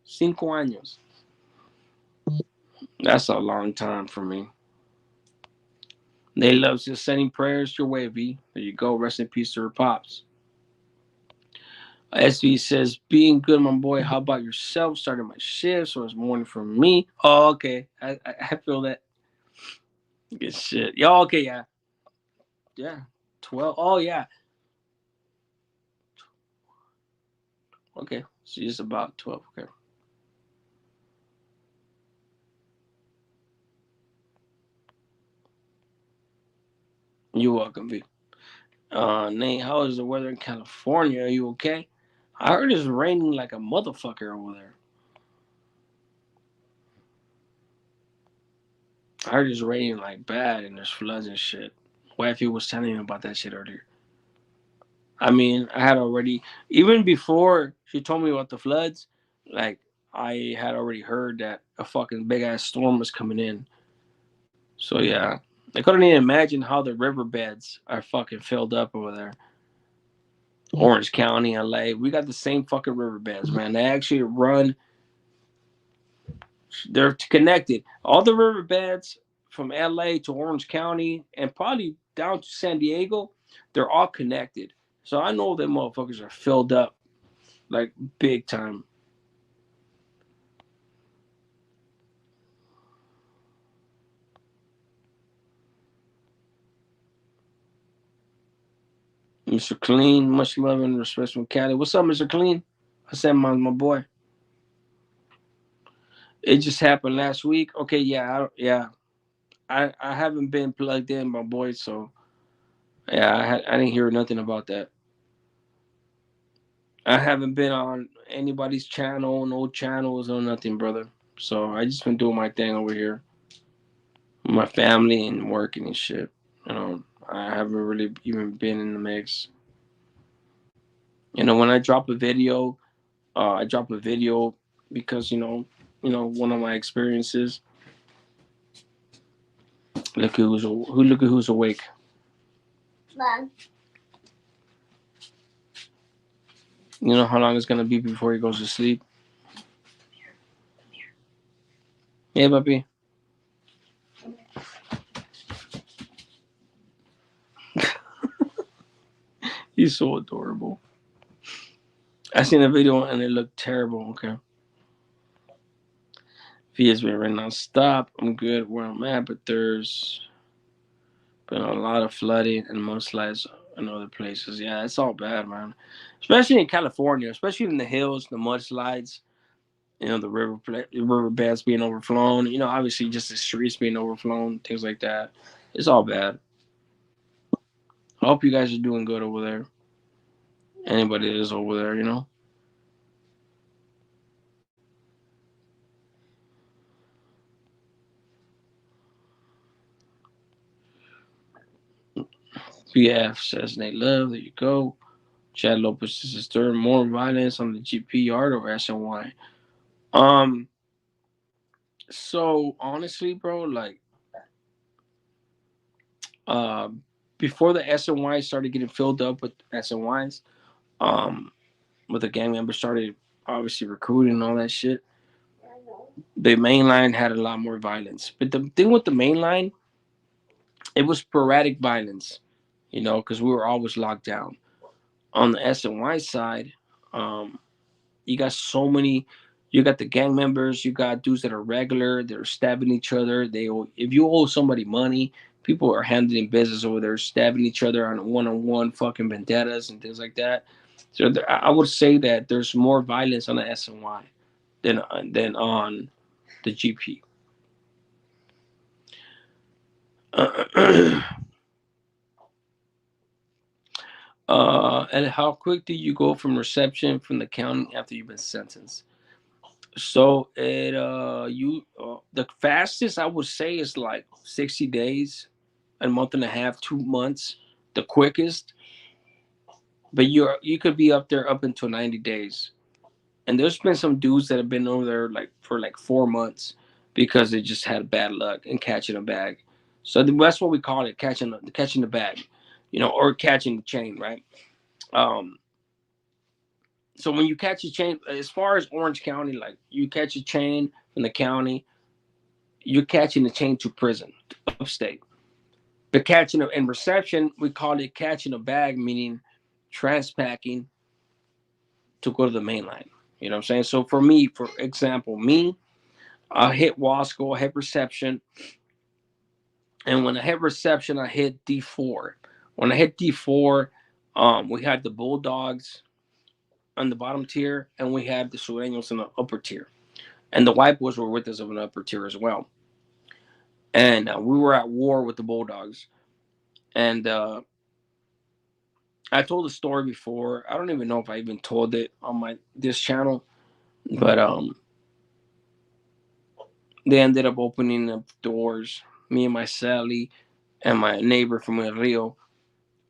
5 años. That's a long time for me. They love just sending prayers your way, V. There you go. Rest in peace to her pops. SV says, being good, my boy. How about yourself? Starting my shift, so it's morning for me. Oh, okay. I feel that. Good shit. Yeah, okay, yeah. Yeah. 12. Oh, yeah. Okay. So just about 12. Okay. You're welcome, V. Nate, how is the weather in California? Are you okay? I heard it's raining like a motherfucker over there. I heard it's raining like bad and there's floods and shit. Wifey was telling me about that shit earlier. I mean, I had already, even before she told me about the floods, like, I had already heard that a fucking big ass storm was coming in. So, yeah. I couldn't even imagine how the riverbeds are fucking filled up over there. Orange County, LA. We got the same fucking riverbeds, man. They actually run, they're connected. All the riverbeds from LA to Orange County and probably down to San Diego, they're all connected. So I know them motherfuckers are filled up like big time. Mr. Clean, much love and respect from Cali. What's up, Mr. Clean? I said my boy. It just happened last week. Okay, yeah, yeah. I haven't been plugged in, my boy. So yeah, I didn't hear nothing about that. I haven't been on anybody's channel, no channels, or nothing, brother. So I just been doing my thing over here, with my family and working and shit. You know, I haven't really even been in the mix. You know, when I drop a video because one of my experiences. Look at who's awake. Mom. You know how long it's gonna be before he goes to sleep. Yeah, papi. He's so adorable. I seen a video and it looked terrible. Okay. If he has been right now, stop. I'm good where I'm at, but there's been a lot of flooding and mudslides in other places. Yeah, it's all bad, man. Especially in California, especially in the hills, the mudslides. The riverbeds being overflown. Obviously just the streets being overflown, things like that. It's all bad. I hope you guys are doing good over there. Anybody that is over there, PF says Nate Love. There you go. Chad Lopez says there more violence on the GP yard or SNY. Um. So honestly, bro, like, uh, before the SNY started getting filled up with SNYs, um, with the gang members started obviously recruiting and all that shit. The main line had a lot more violence. But the thing with the main line, it was sporadic violence, because we were always locked down. On the SNY side, um, you got so many. You got the gang members. You got dudes that are regular. They're stabbing each other. If you owe somebody money, people are handling business over there, stabbing each other on one-on-one fucking vendettas and things like that. So I would say that there's more violence on the SNY than on the GP. And how quick do you go from reception from the county after you've been sentenced? So the fastest I would say is like 60 days, a month and a half, 2 months, the quickest. But you could be up there up until 90 days. And there's been some dudes that have been over there like for like 4 months because they just had bad luck in catching a bag. So that's what we call it, catching the bag, or catching the chain, right? Um, so when you catch a chain, as far as Orange County, like you catch a chain from the county, you're catching the chain to prison, upstate. But catching in reception, we call it catching a bag, meaning transpacking to go to the main line. You know what I'm saying? So for me, for example, I hit Wasco, I hit reception, and when I hit reception, I hit D4. When I hit D4, we had the Bulldogs on the bottom tier, and we had the Sureños in the upper tier. And the White Boys were with us of an upper tier as well. And we were at war with the Bulldogs. And I told the story before. I don't even know if I even told it on my this channel, but they ended up opening up doors. Me and my Sally and my neighbor from El Rio,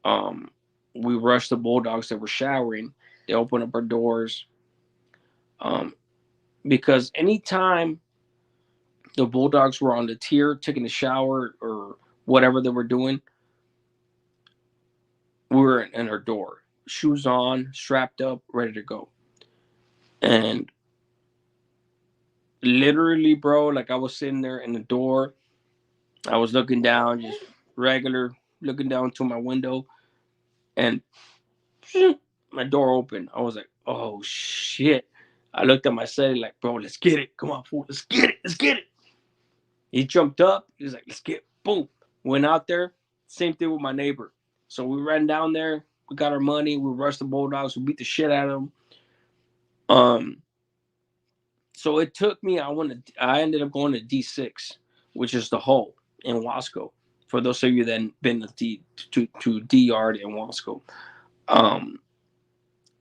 um, we rushed the Bulldogs that were showering. They opened up our doors, um, because anytime the Bulldogs were on the tier taking a shower or whatever they were doing, we were in our door, shoes on, strapped up, ready to go. And literally, bro, like I was sitting there in the door, I was looking down, just regular, looking down to my window, and my door opened. I was like, oh shit. I looked at my son like, bro, let's get it. Come on, fool, let's get it. Let's get it. He jumped up. He was like, let's get it. Boom. Went out there. Same thing with my neighbor. So we ran down there. We got our money. We rushed the Bulldogs. We beat the shit out of them. Um, so it took me. I ended up going to D6, which is the hole in Wasco. For those of you that been to D Yard in Wasco, um,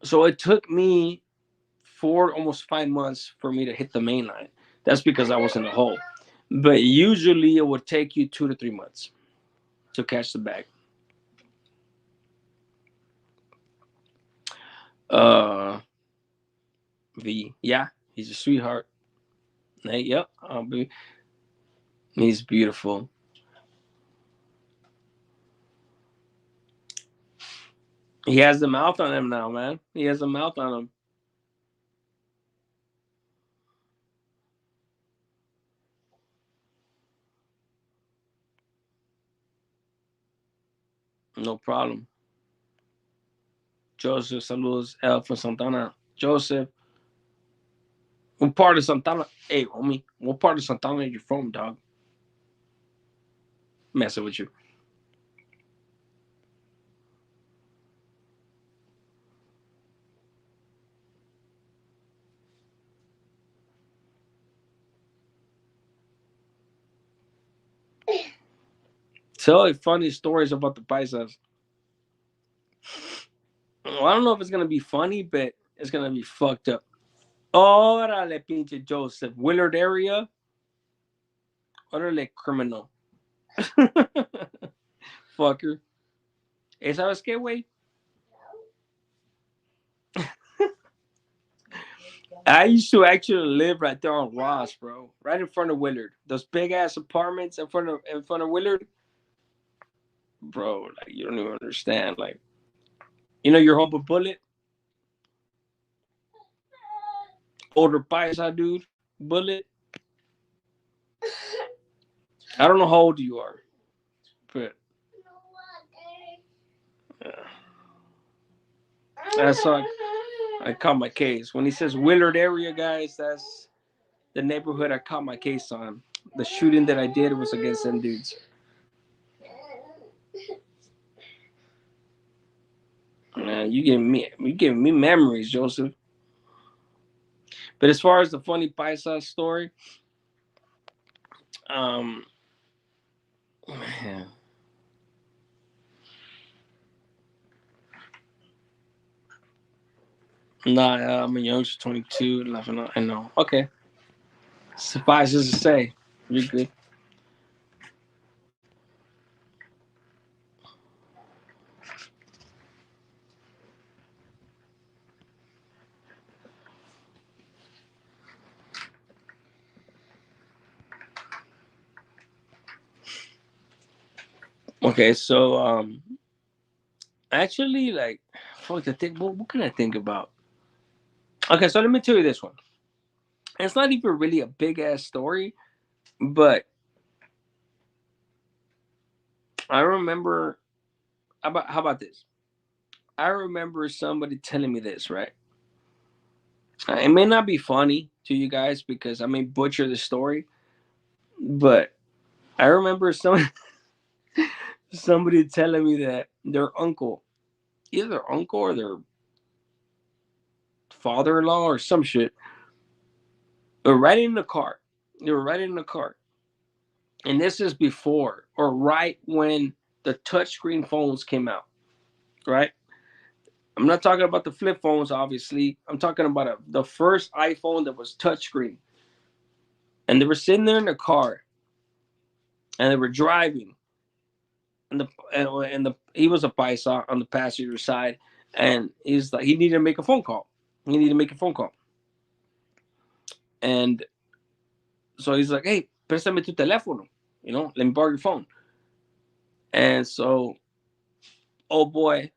so it took me 4 almost 5 months for me to hit the main line. That's because I was in the hole. But usually it would take you 2 to 3 months to catch the bag. Uh, V, yeah, he's a sweetheart. Hey, yep, he's beautiful. He has the mouth on him now, man. He has a mouth on him. No problem. Joseph, saludos, El from Santana. Joseph, what part of Santana? Hey, homie, what part of Santana are you from, dog? Messing with you. Tell funny stories about the paisas. Well, I don't know if it's gonna be funny, but it's gonna be fucked up. Órale, pinche Joseph. Willard area. Órale, criminal. Fucker. Hey, ¿sabes qué, güey? I used to actually live right there on Ross, bro. Right in front of Willard. Those big ass apartments in front of Willard. Bro, like you don't even understand. Like, your home with Bullet? Older paisa dude. Bullet. I don't know how old you are, but uh, that's like I caught my case. When he says Willard area, guys, that's the neighborhood I caught my case on. The shooting that I did was against them dudes. You giving me memories, Joseph. But as far as the funny paisa story, um, man, nah, I'm a youngster, 22, laughing. I know. Okay, suffices to say, you're good. Okay, so actually, like, fuck, I think. What can I think about? Okay, so let me tell you this one. It's not even really a big ass story, but I remember. How about this? I remember somebody telling me this, right? It may not be funny to you guys because I may butcher the story, but I remember somebody telling me that their uncle, either their uncle or their father-in-law or some shit, were riding in the car. They were riding in the car, and this is before or right when the touchscreen phones came out. Right? I'm not talking about the flip phones, obviously. I'm talking about the first iPhone that was touchscreen, and they were sitting there in the car, and they were driving, and the he was a paisa on the passenger side, and he's like he needed to make a phone call. He needed to make a phone call, and so he's like, "Hey, préstame tu teléfono, let me borrow your phone." And so, oh boy,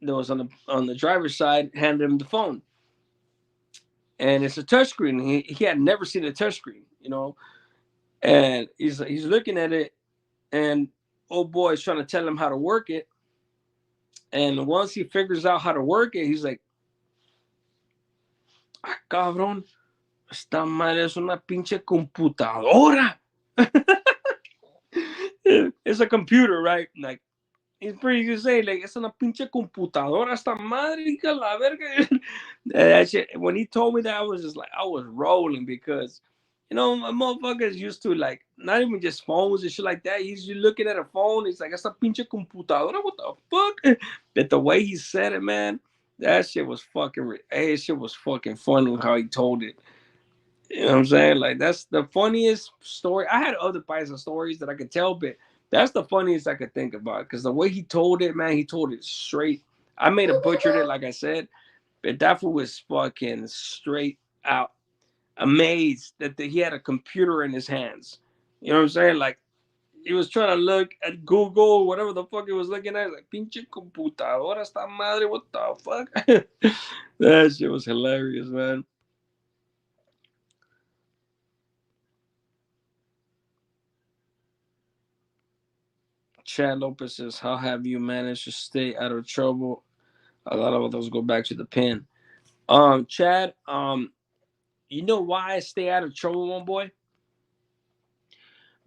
that was on the driver's side, handed him the phone, and it's a touchscreen. He had never seen a touchscreen. And he's looking at it, and oh boy is trying to tell him how to work it. And once he figures out how to work it, he's like, "Ah, cabrón, esta madre es una pinche computadora." It's a computer, right? Like, it's pretty good to say, like, es una pinche computadora esta madre, hija la verga. That shit, when he told me that, I was just like, I was rolling because, my motherfuckers used to, like, not even just phones and shit like that. He's looking at a phone, he's like, esta pinche computadora, what the fuck? But the way he said it, man, that shit was shit was fucking funny how he told it. You know what I'm saying? Like, that's the funniest story. I had other Paisa stories that I could tell, but that's the funniest I could think about because the way he told it, man, he told it straight. I made a butchered it, like I said, but that fool was fucking straight out amazed that he had a computer in his hands. You know what I'm saying? Like, he was trying to look at Google, whatever the fuck he was looking at. Like, pinche computadora esta madre, what the fuck? That shit was hilarious, man. Chad Lopez says, "How have you managed to stay out of trouble?" A lot of those go back to the pen. Chad, you know why I stay out of trouble, one boy?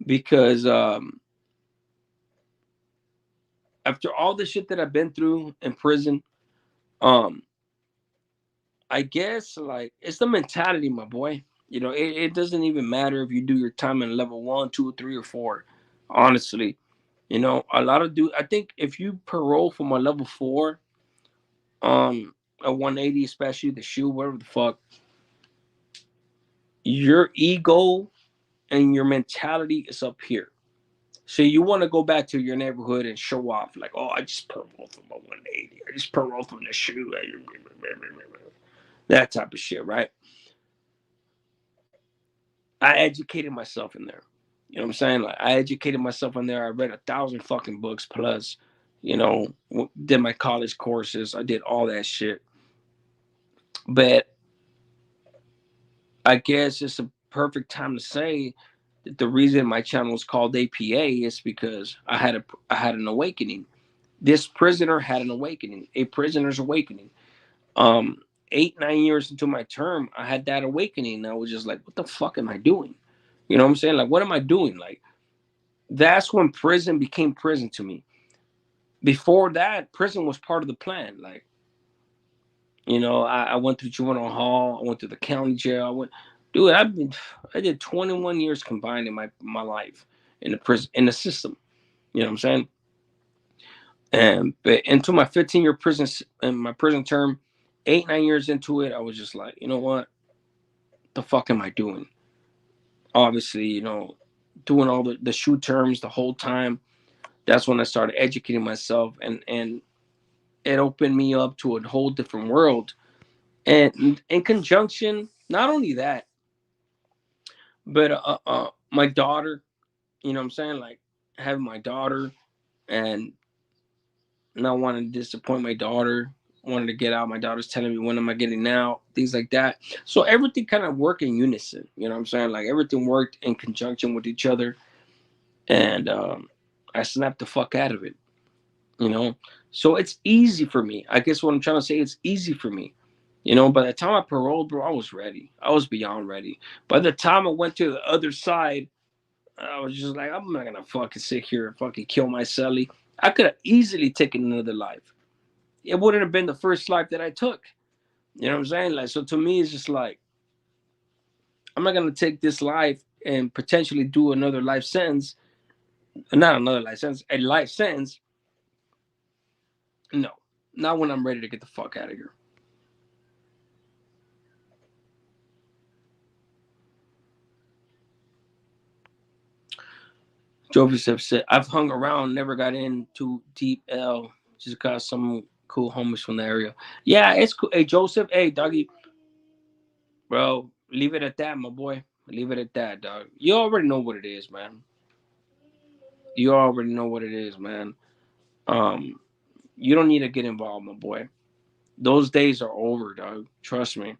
Because after all the shit that I've been through in prison, um, I guess like it's the mentality, my boy. It doesn't even matter if you do your time in level 1, 2, 3, or 4. Honestly, You know, a lot of dude. I think if you parole from a level 4, a 180, especially the shoe, whatever the fuck, your ego and your mentality is up here. So you want to go back to your neighborhood and show off, like, oh, I just paroled from a 180. I just paroled from the shoe. That type of shit, right? I educated myself in there. You know what I'm saying? Like, I educated myself in there. I read 1,000 fucking books plus. You know, did my college courses. I did all that shit. But I guess it's a perfect time to say that the reason my channel is called APA is because I had an awakening. This prisoner had an awakening, a prisoner's awakening. Um, 8, 9 years into my term, I had that awakening. And I was just like, what the fuck am I doing? You know what I'm saying? Like, what am I doing? Like, that's when prison became prison to me. Before that, prison was part of the plan. Like, you know, I went through juvenile hall, I went through the county jail. Dude, I did 21 years combined in my life in the prison, in the system. You know what I'm saying? And but into my 15-year prison and my prison term, 8, 9 years into it, I was just like, you know what? The fuck am I doing? Obviously, you know, doing all the shoe terms the whole time. That's when I started educating myself, and it opened me up to a whole different world. And in conjunction, not only that, but my daughter, you know what I'm saying? Like, having my daughter and not wanting to disappoint my daughter, wanting to get out. My daughter's telling me, when am I getting out? Things like that. So everything kind of worked in unison. You know what I'm saying? Like, everything worked in conjunction with each other. And I snapped the fuck out of it, you know? So it's easy for me. I guess what I'm trying to say, it's easy for me. You know, by the time I paroled, bro, I was ready. I was beyond ready. By the time I went to the other side, I was just like, I'm not gonna fucking sit here and fucking kill myself. I could have easily taken another life. It wouldn't have been the first life that I took. You know what I'm saying? Like, so to me, it's just like, I'm not gonna take this life and potentially do another life sentence. Not another life sentence, a life sentence. No, not when I'm ready to get the fuck out of here. Joseph said, I've hung around, never got in too deep L. Just got some cool homies from the area. Yeah, it's cool. Hey, Joseph. Hey, doggy. Bro, leave it at that, my boy. Leave it at that, dog. You already know what it is, man. You already know what it is, man. Um, you don't need to get involved, my boy. Those days are over, dog. Trust me.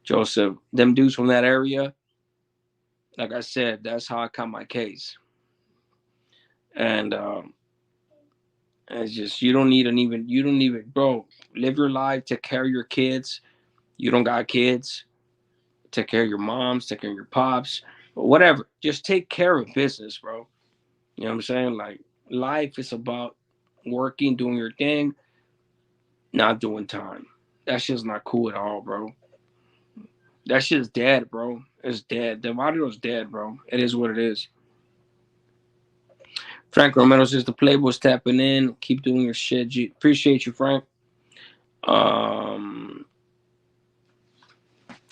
Joseph, them dudes from that area, like I said, that's how I caught my case. And it's just, you don't even, bro, live your life, take care of your kids. You don't got kids, take care of your moms, take care of your pops, whatever. Just take care of business, bro. You know what I'm saying? Like, life is about working, doing your thing, not doing time. That shit's not cool at all, bro. That shit's dead, bro. It's dead. The audio's dead, bro. It is what it is. Frank Romero says the playboy's tapping in. Keep doing your shit. Appreciate you, Frank. Um,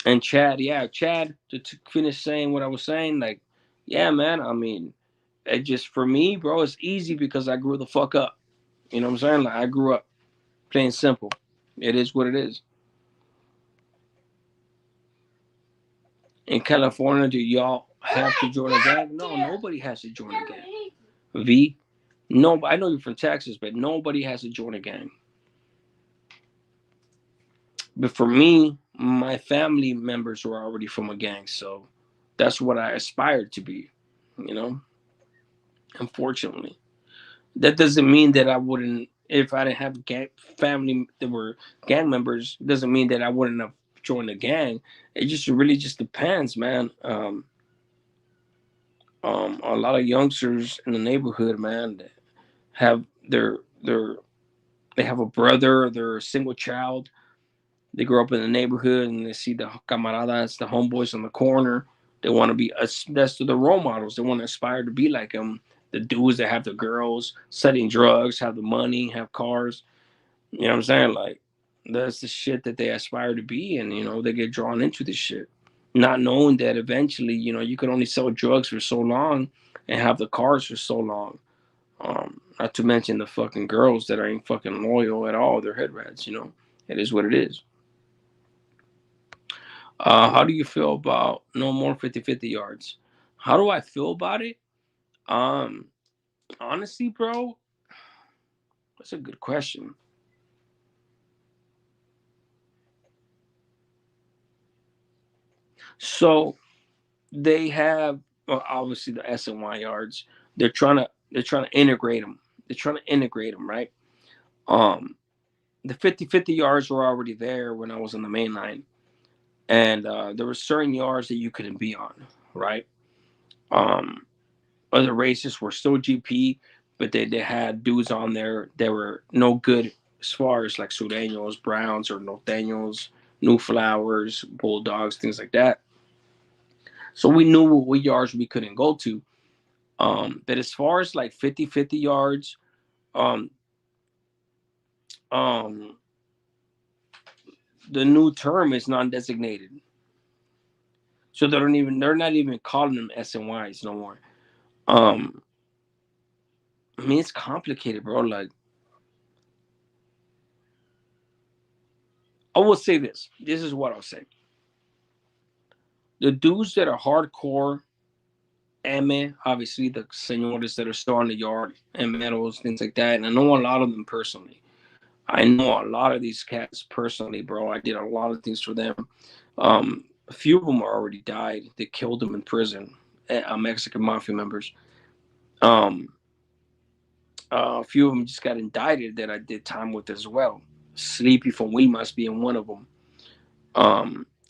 and Chad, yeah, Chad, to finish saying what I was saying, like, yeah, man. I mean, it just, for me, bro, it's easy because I grew the fuck up. You know what I'm saying? Like, I grew up, plain simple. It is what it is. In California, do y'all have to join a gang? No, nobody has to join a gang. V, no, I know you're from Texas, but nobody has to join a gang. But for me, my family members were already from a gang, so that's what I aspired to be. You know, unfortunately, that doesn't mean that I wouldn't. If I didn't have gang family that were gang members, doesn't mean that I wouldn't have joined a gang. It just really just depends, man. A lot of youngsters in the neighborhood, man, have their they have a brother, they're a single child. They grow up in the neighborhood and they see the camaradas, the homeboys on the corner. They want to be us. That's the role models. They want to aspire to be like them. the dudes that have the girls, selling drugs, have the money, have cars. You know what I'm saying? Like that's the shit that they aspire to be, and they get drawn into this shit, not knowing that eventually, you can only sell drugs for so long and have the cars for so long. Not to mention the fucking girls that ain't fucking loyal at all. They're head rats. It is what it is. How do you feel about no more 50-50 yards? How do I feel about it? Um, Honestly, bro, that's a good question. So they have, well, obviously the SNY yards. They're trying to integrate them. They're trying to integrate them, right? Um, the 50-50 yards were already there when I was on the main line, and there were certain yards that you couldn't be on, right? Um, Other races were still GP, but they had dudes on there that were no good as far as like Sureños, Browns, or Norteños, New Flowers, Bulldogs, things like that. So we knew what yards we couldn't go to. But as far as like 50-50 yards, um, um, the new term is non-designated. So they're not even calling them SNYs no more. Um, I mean, it's complicated, bro. Like, I will say this. This is what I'll say. The dudes that are hardcore obviously the senores that are still on the yard and medals, things like that. And I know a lot of them personally. I know a lot of these cats personally, bro. I did a lot of things for them. A few of them already died. They killed them in prison. Mexican mafia members. Um, a few of them just got indicted that I did time with as well. Sleepy from We Must being one of them.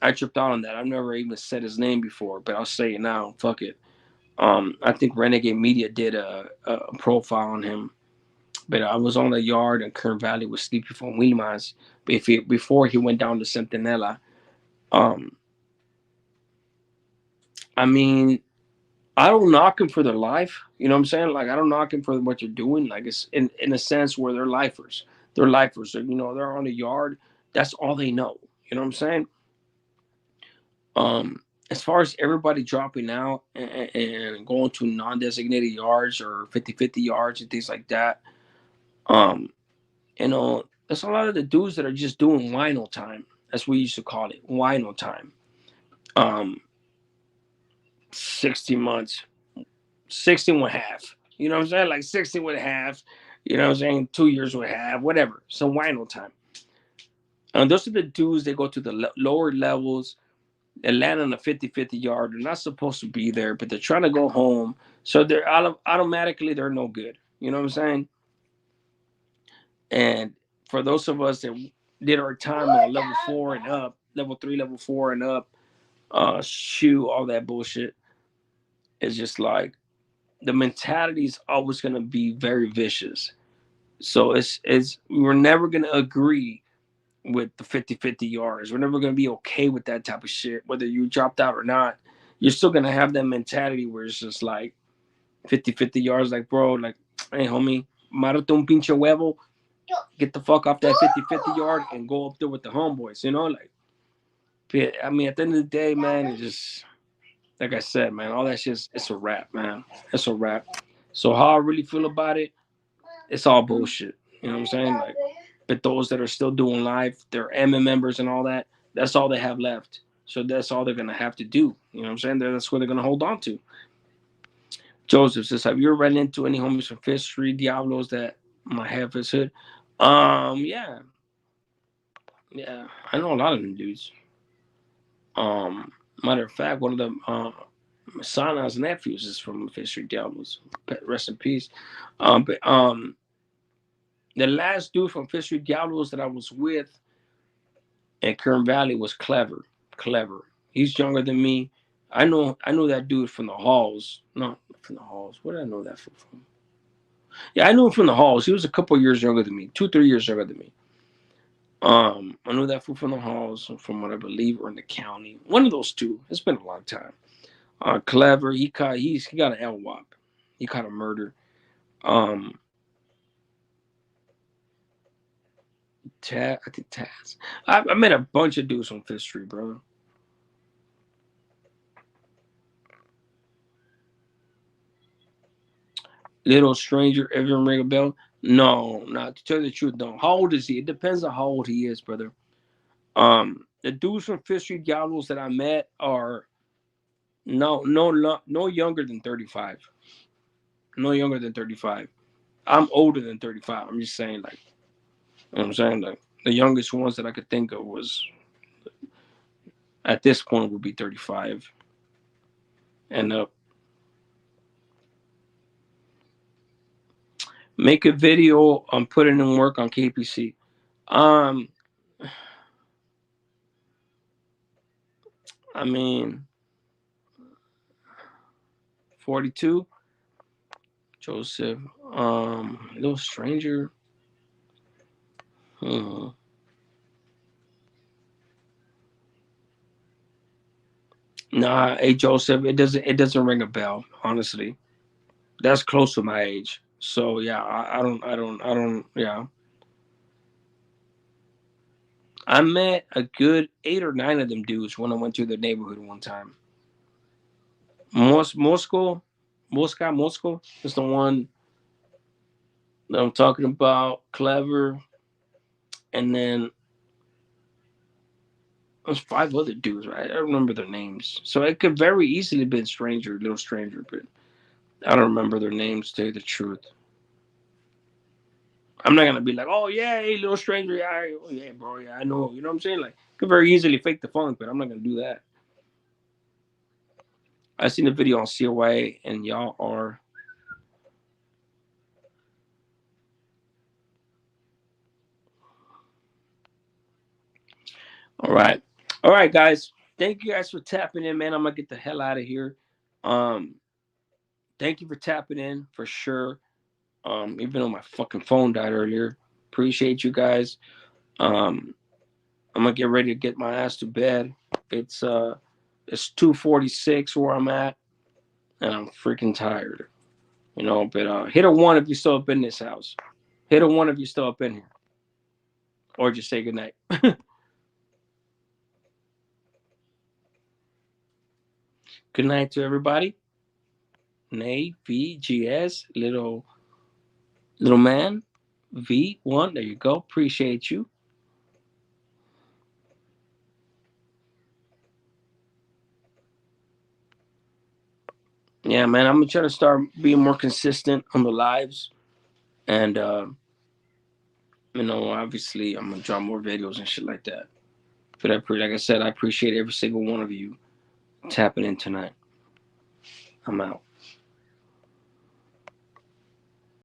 I tripped out on that. I've never even said his name before, but I'll say it now. Fuck it. I think Renegade Media did a profile on him, but I was on the yard in Kern Valley with Sleepy from Willimas before he went down to Centinela. Um, I mean, I don't knock him for their life. You know what I'm saying? Like, I don't knock him for what they're doing. Like, it's in a sense where they're lifers. They're lifers. They're on the yard. That's all they know. You know what I'm saying? As far as everybody dropping out and going to non-designated yards or 50-50 yards and things like that, um, there's a lot of the dudes that are just doing wino time. That's what we used to call it, wino time. Um, 60 months, 16 with half. You know what I'm saying? Like 16 with half. You know what I'm saying? 2 years with half, whatever. Some wino time. And those are the dudes that go to the lower levels and land on a 50-50 yard. They're not supposed to be there, but they're trying to go home. So they're automatically they're no good. You know what I'm saying? And for those of us that did our time on level 4 and up, level 3, level 4 and up, shoe, all that bullshit, is just like the mentality is always gonna be very vicious. So it's we're never gonna agree with the 50-50 yards. We're never gonna be okay with that type of shit, whether you dropped out or not. You're still gonna have that mentality where it's just like 50-50 yards, like, bro, like, hey homie, márate un pinche huevo, get the fuck off that 50-50 yard and go up there with the homeboys, like. I mean, at the end of the day, man, it's just like I said, man, all that shit, it's a wrap, man. It's a wrap. So how I really feel about it, it's all bullshit. You know what I'm saying? Like, but those that are still doing live, they're MM members and all that, that's all they have left. So that's all they're gonna have to do. You know what I'm saying? That's what they're gonna hold on to. Joseph says, have you ever run into any homies from Fifth Street Diablos that might have his hood? Yeah. Yeah. I know a lot of them dudes. Matter of fact, one of them, Sana's nephews is from Fifth Street Diablos. Rest in peace. But the last dude from Fifth Street Diablos that I was with in Kern Valley was Clever. Clever. He's younger than me. I know that dude from the halls. Not from the halls. Where did I know that from? Yeah, I knew him from the halls. He was a couple years younger than me, 2-3 years younger than me. I knew that fool from the halls, from what I believe, or in the county. One of those two. It's been a long time. Clever. He got an LWAP. He caught a murder. Um, Taz, I think Taz. I met a bunch of dudes on Fifth Street, bro. Little Stranger, ever ring a bell? No, not to tell you the truth, no. How old is he? It depends on how old he is, brother. The dudes from Fifth Street Gallows that I met are no younger than 35. No younger than 35. I'm older than 35. I'm just saying, like, you know what I'm saying? Like, the youngest ones that I could think of was, at this point, would be 35 and up. Make a video on putting in work on KPC. Um, I mean, 42, Joseph. Little Stranger. Hmm. Nah, hey Joseph, it doesn't ring a bell, honestly. That's close to my age. So yeah, I don't yeah. I met a good 8 or 9 of them dudes when I went to their neighborhood one time. Moscow is the one that I'm talking about. Clever, and then there's 5 other dudes, right? I don't remember their names. So it could very easily been Stranger, Little Stranger, but I don't remember their names, to tell you the truth. I'm not gonna be like, oh yeah, hey, Little Stranger, yeah, oh, yeah, bro, yeah, I know. You know what I'm saying? Like, could very easily fake the funk, but I'm not gonna do that. I seen the video on COA, and y'all are all right. All right, guys. Thank you guys for tapping in, man. I'm gonna get the hell out of here. Um, thank you for tapping in for sure. Even though my fucking phone died earlier. Appreciate you guys. Um, I'm gonna get ready to get my ass to bed. It's uh it's 2:46 where I'm at, and I'm freaking tired. But hit a one if you're still up in this house. Hit a one if you're still up in here. Or just say goodnight. Good night to everybody. Nay, VGS, little man. V1, there you go. Appreciate you. Yeah, man, I'm gonna try to start being more consistent on the lives. And obviously I'm gonna drop more videos and shit like that. But like I said, I appreciate every single one of you tapping in tonight. I'm out.